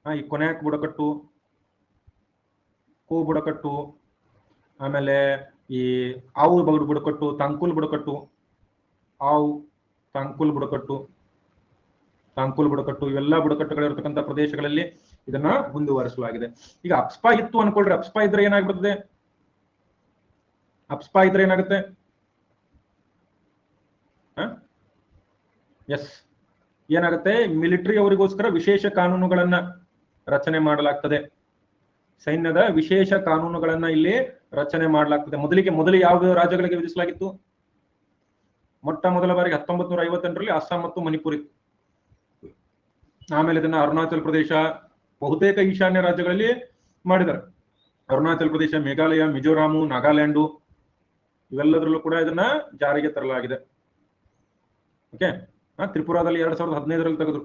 ಈ ಕೊನ್ಯಾಕ್ ಬುಡಕಟ್ಟು, ಕೋ ಬುಡಕಟ್ಟು, ಆಮೇಲೆ ಈ ಆವು ಬುಡಕಟ್ಟು, ತಾಂಕುಲ್ ಬುಡಕಟ್ಟು, ತಾಂಕುಲ್ ಬುಡಕಟ್ಟು, ಇವೆಲ್ಲ ಬುಡಕಟ್ಟುಗಳಿರ್ತಕ್ಕಂಥ ಪ್ರದೇಶಗಳಲ್ಲಿ ಇದನ್ನ ಮುಂದುವರಿಸಲಾಗಿದೆ. ಈಗ ಅಪ್ಸ್ಪಾ ಇತ್ತು ಅನ್ಕೊಳ್ರಿ. ಅಪ್ಸ್ಪಾ ಇದ್ರೆ ಏನಾಗ್ಬಿಡ್ತದೆ? ಏನಾಗುತ್ತೆ? ಎಸ್, ಏನಾಗುತ್ತೆ? ಮಿಲಿಟರಿ ಅವರಿಗೋಸ್ಕರ ವಿಶೇಷ ಕಾನೂನುಗಳನ್ನ ರಚನೆ ಮಾಡಲಾಗ್ತದೆ. ಸೈನ್ಯದ ವಿಶೇಷ ಕಾನೂನುಗಳನ್ನ ಇಲ್ಲಿ ರಚನೆ ಮಾಡಲಾಗ್ತದೆ. ಮೊದಲು ಯಾವ ರಾಜ್ಯಗಳಿಗೆ ವಿಧಿಸಲಾಗಿತ್ತು? ಮೊಟ್ಟ ಮೊದಲ ಬಾರಿಗೆ 1958ರಲ್ಲಿ ಅಸ್ಸಾಂ ಮತ್ತು ಮಣಿಪುರ ಇತ್ತು. ಆಮೇಲೆ ಇದನ್ನ ಅರುಣಾಚಲ್ ಪ್ರದೇಶ, ಬಹುತೇಕ ಈಶಾನ್ಯ ರಾಜ್ಯಗಳಲ್ಲಿ ಮಾಡಿದ್ದಾರೆ. ಅರುಣಾಚಲ್ ಪ್ರದೇಶ, ಮೇಘಾಲಯ, ಮಿಜೋರಾಮು, ನಾಗಾಲ್ಯಾಂಡು, ಇವೆಲ್ಲದರಲ್ಲೂ ಕೂಡ ಇದನ್ನ ಜಾರಿಗೆ ತರಲಾಗಿದೆ. ಓಕೆ. ತ್ರಿಪುರಾದಲ್ಲಿ 2015ರಲ್ಲಿ ತೆಗೆದ್ರು.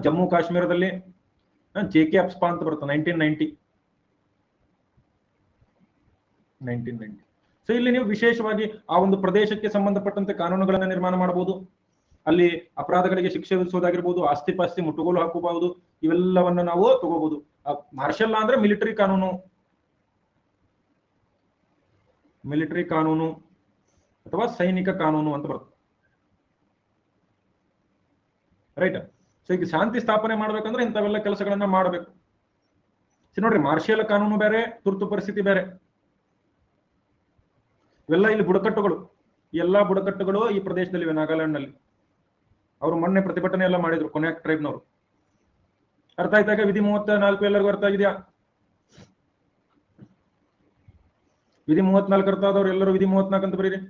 ಜಮ್ಮು ಕಾಶ್ಮೀರದಲ್ಲಿ JK ಅಪ್ಸ್ಪಾ ಅಂತ ಬರುತ್ತೆ 1990. ಸೊ ಇಲ್ಲಿ ನೀವು ವಿಶೇಷವಾಗಿ ಆ ಒಂದು ಪ್ರದೇಶಕ್ಕೆ ಸಂಬಂಧಪಟ್ಟಂತೆ ಕಾನೂನುಗಳನ್ನ ನಿರ್ಮಾಣ ಮಾಡಬಹುದು. ಅಲ್ಲಿ ಅಪರಾಧಗಳಿಗೆ ಶಿಕ್ಷೆ ವಿಧಿಸೋದಾಗಿರ್ಬೋದು, ಆಸ್ತಿ ಪಾಸ್ತಿ ಮುಟ್ಟುಗೋಲು ಹಾಕಬಹುದು, ಇವೆಲ್ಲವನ್ನ ನಾವು ತಗೋಬಹುದು. ಮಾರ್ಷಲ್ ಲಾ ಅಂದ್ರೆ ಮಿಲಿಟರಿ ಕಾನೂನು ಅಥವಾ ಸೈನಿಕ ಕಾನೂನು ಅಂತ ಬರುತ್ತೆ. ರೈಟ್. ಸೊ ಈಗ ಶಾಂತಿ ಸ್ಥಾಪನೆ ಮಾಡ್ಬೇಕಂದ್ರೆ ಇಂಥವೆಲ್ಲ ಕೆಲಸಗಳನ್ನ ಮಾಡಬೇಕು. ನೋಡ್ರಿ, ಮಾರ್ಷಿಯಲ್ ಕಾನೂನು ಬೇರೆ, ತುರ್ತು ಪರಿಸ್ಥಿತಿ ಬೇರೆ. ಇವೆಲ್ಲ ಇಲ್ಲಿ ಬುಡಕಟ್ಟುಗಳು, ಎಲ್ಲಾ ಬುಡಕಟ್ಟುಗಳು ಈ ಪ್ರದೇಶದಲ್ಲಿ, ನಾಗಾಲ್ಯಾಂಡ್ ನಲ್ಲಿ. ಅವರು ಮೊನ್ನೆ ಪ್ರತಿಭಟನೆ ಎಲ್ಲ ಮಾಡಿದ್ರು, ಕೊನ್ಯಾಕ್ ಟ್ರೈಬ್ನವರು. ಅರ್ಥ ಆಯ್ತಾಗ? ವಿಧಿ 34 ಎಲ್ಲರಿಗೂ ಅರ್ಥ ಆಗಿದೆಯಾ? ವಿಧಿ 34 ಅರ್ಥ ಆದವ್ರು ಎಲ್ಲರೂ ವಿಧಿ 34 ಅಂತ ಬರೀರಿ.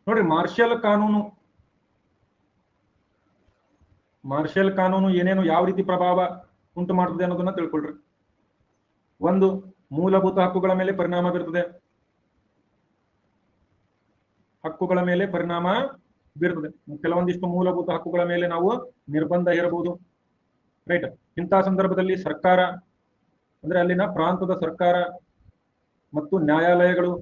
ನೋಡ್ರಿ, ಮಾರ್ಷಲ್ ಕಾನೂನು ಏನೇನು ಯಾವ ರೀತಿ ಪ್ರಭಾವ ಉಂಟು ಮಾಡ್ತದೆ ಅನ್ನೋದನ್ನ ತಿಳ್ಕೊಳ್ರಿ. ಒಂದು, ಮೂಲಭೂತ ಹಕ್ಕುಗಳ ಮೇಲೆ ಪರಿಣಾಮ ಬೀರ್ತದೆ. ಕೆಲವೊಂದಿಷ್ಟು ಮೂಲಭೂತ ಹಕ್ಕುಗಳ ಮೇಲೆ ನಾವು ನಿರ್ಬಂಧ ಹೇರಬಹುದು. ರೈಟ್. ಇಂತಹ ಸಂದರ್ಭದಲ್ಲಿ ಸರ್ಕಾರ ಅಂದ್ರೆ ಅಲ್ಲಿನ ಪ್ರಾಂತದ ಸರ್ಕಾರ ಮತ್ತು ನ್ಯಾಯಾಲಯಗಳು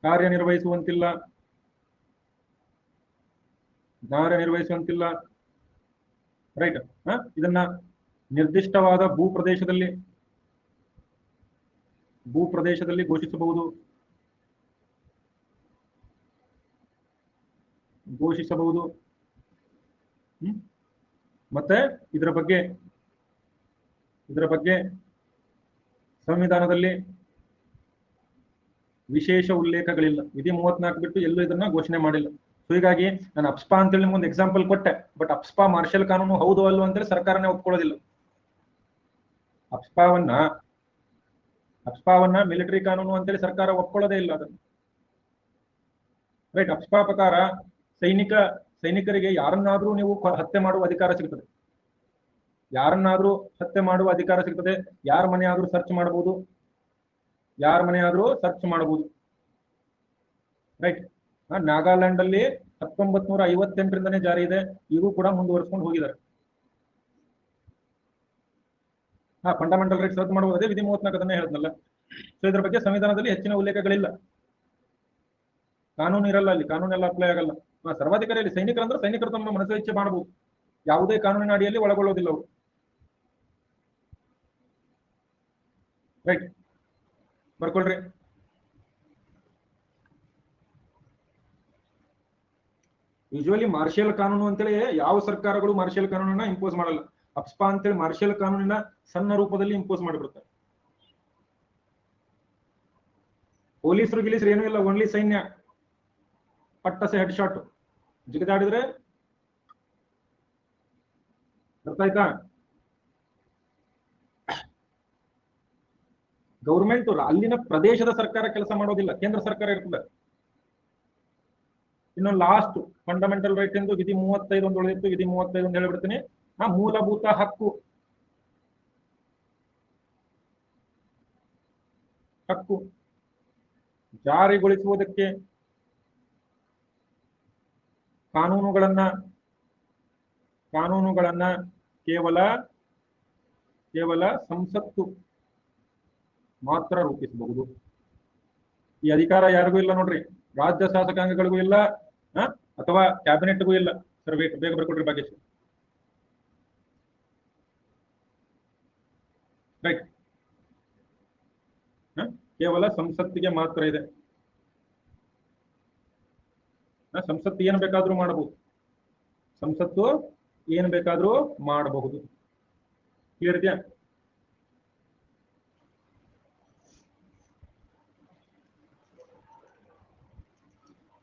ಕಾರ್ಯನಿರ್ವಹಿಸುವಂತಿಲ್ಲ. ರೈಟ್. ಇದನ್ನ ನಿರ್ದಿಷ್ಟವಾದ ಭೂಪ್ರದೇಶದಲ್ಲಿ ಘೋಷಿಸಬಹುದು. ಮತ್ತೆ ಇದರ ಬಗ್ಗೆ ಸಂವಿಧಾನದಲ್ಲಿ ವಿಶೇಷ ಉಲ್ಲೇಖಗಳಿಲ್ಲ. ವಿಧಿ 34 ಬಿಟ್ಟು ಎಲ್ಲೂ ಇದನ್ನ ಘೋಷಣೆ ಮಾಡಿಲ್ಲ. ಸೊ ಹೀಗಾಗಿ ನಾನು ಅಪ್ಸ್ಪಾ ಅಂತೇಳಿ ನಿಮ್ಗೆ ಒಂದು ಎಕ್ಸಾಂಪಲ್ ಕೊಟ್ಟೆ. ಬಟ್ ಅಪ್ಸ್ಪಾ ಮಾರ್ಷಲ್ ಕಾನೂನು ಹೌದು ಅಲ್ವ ಅಂತೇಳಿ ಸರ್ಕಾರನೇ ಒಪ್ಕೊಳ್ಳೋದಿಲ್ಲ. ಅಪ್ಸ್ಪಾವನ್ನ ಅಪ್ಸ್ಪಾವನ್ನ ಮಿಲಿಟರಿ ಕಾನೂನು ಅಂತೇಳಿ ಸರ್ಕಾರ ಒಪ್ಕೊಳ್ಳೋದೇ ಇಲ್ಲ ಅದನ್ನು. ರೈಟ್. ಅಪ್ಸ್ಪಾ ಪ್ರಕಾರ ಸೈನಿಕರಿಗೆ ಯಾರನ್ನಾದ್ರೂ ನೀವು ಹತ್ಯೆ ಮಾಡುವ ಅಧಿಕಾರ ಸಿಗ್ತದೆ, ಯಾರನ್ನಾದ್ರೂ ಹತ್ಯೆ ಮಾಡುವ ಅಧಿಕಾರ ಸಿಗ್ತದೆ, ಯಾರ ಮನೆ ಆದ್ರೂ ಸರ್ಚ್ ಮಾಡಬಹುದು, ಯಾರ ಮನೆ ಆದ್ರೂ ಸರ್ಚ್ ಮಾಡಬಹುದು. ರೈಟ್. ನಾಗಾಲ್ಯಾಂಡ್ ಅಲ್ಲಿ 1958ರಿಂದನೇ ಜಾರಿ ಇದೆ, ಈಗೂ ಕೂಡ ಮುಂದುವರಿಸ್ಕೊಂಡು ಹೋಗಿದ್ದಾರೆ. ಫಂಡಮೆಂಟಲ್ ರೈಟ್ಸ್ ರದ್ದು ಮಾಡುವುದೇ ವಿಧಿ 34 ಅದನ್ನೇ ಹೇಳಿದ್ನಲ್ಲ. ಸೊ ಇದ್ರ ಬಗ್ಗೆ ಸಂವಿಧಾನದಲ್ಲಿ ಹೆಚ್ಚಿನ ಉಲ್ಲೇಖಗಳಿಲ್ಲ, ಕಾನೂನು ಇರಲ್ಲ ಅಲ್ಲಿ, ಕಾನೂನೆಲ್ಲ ಅಪ್ಲೈ ಆಗಲ್ಲ. ಸರ್ವಾಧಿಕಾರಿಯಲ್ಲಿ ಸೈನಿಕರಂದ್ರೆ ಸೈನಿಕರು ತಮ್ಮ ಮನಸ್ಸು ಇಚ್ಛೆ ಮಾಡಬಹುದು, ಯಾವುದೇ ಕಾನೂನಿನ ಅಡಿಯಲ್ಲಿ ಒಳಗೊಳ್ಳೋದಿಲ್ಲ ಅವರು. ರೈಟ್, ಬರ್ಕೊಳ್ರಿ. ಯೂಶುವಲಿ ಮಾರ್ಷಿಯಲ್ ಕಾನೂನು ಅಂತೇಳಿ ಯಾವ ಸರ್ಕಾರಗಳು ಮಾರ್ಷಿಯಲ್ ಕಾನೂನನ್ನ ಇಂಪೋಸ್ ಮಾಡಲ್ಲ. ಅಪ್ಸ್ಪಾ ಅಂತೇಳಿ ಮಾರ್ಷಿಯಲ್ ಕಾನೂನಿನ ಸಣ್ಣ ರೂಪದಲ್ಲಿ ಇಂಪೋಸ್ ಮಾಡಿಬಿಡುತ್ತೆ. ಪೊಲೀಸರು ಗಿಲೀಸರು ಏನೂ ಇಲ್ಲ, ಓನ್ಲಿ ಸೈನ್ಯ. ಪಟ್ಟಸೆ ಹೆಡ್ ಶಾಟ್ ಜಿಗಿದಾಡಿದ್ರೆ ಅರ್ಥ ಆಯ್ತಾ? ಗೌರ್ಮೆಂಟ್ ಅಲ್ಲಿನ ಪ್ರದೇಶದ ಸರ್ಕಾರ ಕೆಲಸ ಮಾಡೋದಿಲ್ಲ, ಕೇಂದ್ರ ಸರ್ಕಾರ ಇರ್ತದೆ. ಇನ್ನು ಲಾಸ್ಟ್ ಫಂಡಮೆಂಟಲ್ ರೈಟ್ ಎಂದು ವಿಧಿ 35 ಒಂದು ಉಳಿದಿತ್ತು, ವಿಧಿ 35 ಅಂತ ಹೇಳ್ಬಿಡ್ತೀನಿ. ಮೂಲಭೂತ ಹಕ್ಕು ಜಾರಿಗೊಳಿಸುವುದಕ್ಕೆ ಕಾನೂನುಗಳನ್ನ ಕೇವಲ ಸಂಸತ್ತು ಮಾತ್ರ ರೂಪಿಸಬಹುದು. ಈ ಅಧಿಕಾರ ಯಾರಿಗೂ ಇಲ್ಲ ನೋಡ್ರಿ, ರಾಜ್ಯ ಶಾಸಕಾಂಗಗಳಿಗೂ ಇಲ್ಲ, ಅಥವಾ ಕ್ಯಾಬಿನೆಟ್ಗೂ ಇಲ್ಲ. ಸರ್ ಬೇಗ ಬರ್ಕೊಡ್ರಿ ಭಾಗ್ಯಶ್ರೀ. ರೈಟ್. ಕೇವಲ ಸಂಸತ್ತಿಗೆ ಮಾತ್ರ ಇದೆ. ಸಂಸತ್ತು ಏನು ಬೇಕಾದ್ರೂ ಮಾಡಬಹುದು, ಸಂಸತ್ತು ಏನು ಬೇಕಾದ್ರೂ ಮಾಡಬಹುದು. ಕ್ಲಿಯರ್ ಇದೆಯಾ?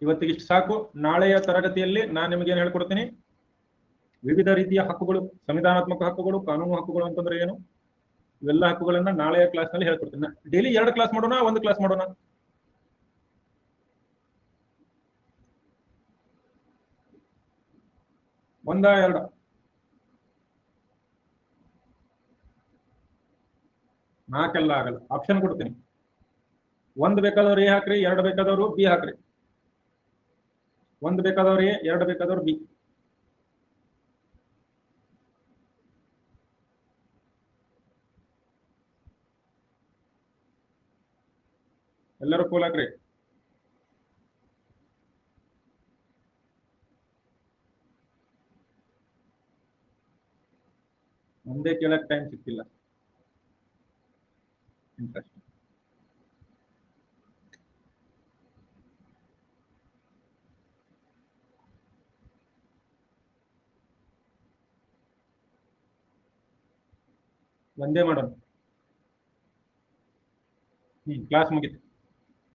ಇವತ್ತಿಗೆ ಇಷ್ಟು ಸಾಕು. ನಾಳೆಯ ತರಗತಿಯಲ್ಲಿ ನಾನು ನಿಮಗೆ ಏನು ಹೇಳ್ಕೊಡ್ತೀನಿ, ವಿವಿಧ ರೀತಿಯ ಹಕ್ಕುಗಳು, ಸಂವಿಧಾನಾತ್ಮಕ ಹಕ್ಕುಗಳು, ಕಾನೂನು ಹಕ್ಕುಗಳು ಅಂತಂದ್ರೆ ಏನು, ಇವೆಲ್ಲ ಹಕ್ಕುಗಳನ್ನ ನಾಳೆಯ ಕ್ಲಾಸ್ ನಲ್ಲಿ ಹೇಳ್ಕೊಡ್ತೀನಿ. ಡೈಲಿ 2 ಕ್ಲಾಸ್ ಮಾಡೋಣ, 1 ಕ್ಲಾಸ್ ಮಾಡೋಣ? ಒಂದ 2? ನಾಲ್ಕೆಲ್ಲ ಆಗಲ್ಲ, ಆಪ್ಷನ್ ಕೊಡ್ತೀನಿ. 1 ಬೇಕಾದವ್ರು ಎ ಹಾಕ್ರಿ, 2 ಬೇಕಾದವರು ಬಿ ಹಾಕ್ರಿ. 1 ಬೇಕಾದವ್ರು ಎ, 2 ಬೇಕಾದವ್ರು ಬಿ. ಎಲ್ಲರೂ ಕೋಲ್ ಹಾಕ್ರಿ. ಮುಂದೆ ಕೇಳಕ್ ಟೈಮ್ ಸಿಕ್ತಿಲ್ಲ. ಇಂಟ್ರೆಸ್ಟ್. ಒಂದೇ ಮಾಡೋಣ. ಕ್ಲಾಸ್ ಮುಗಿತು.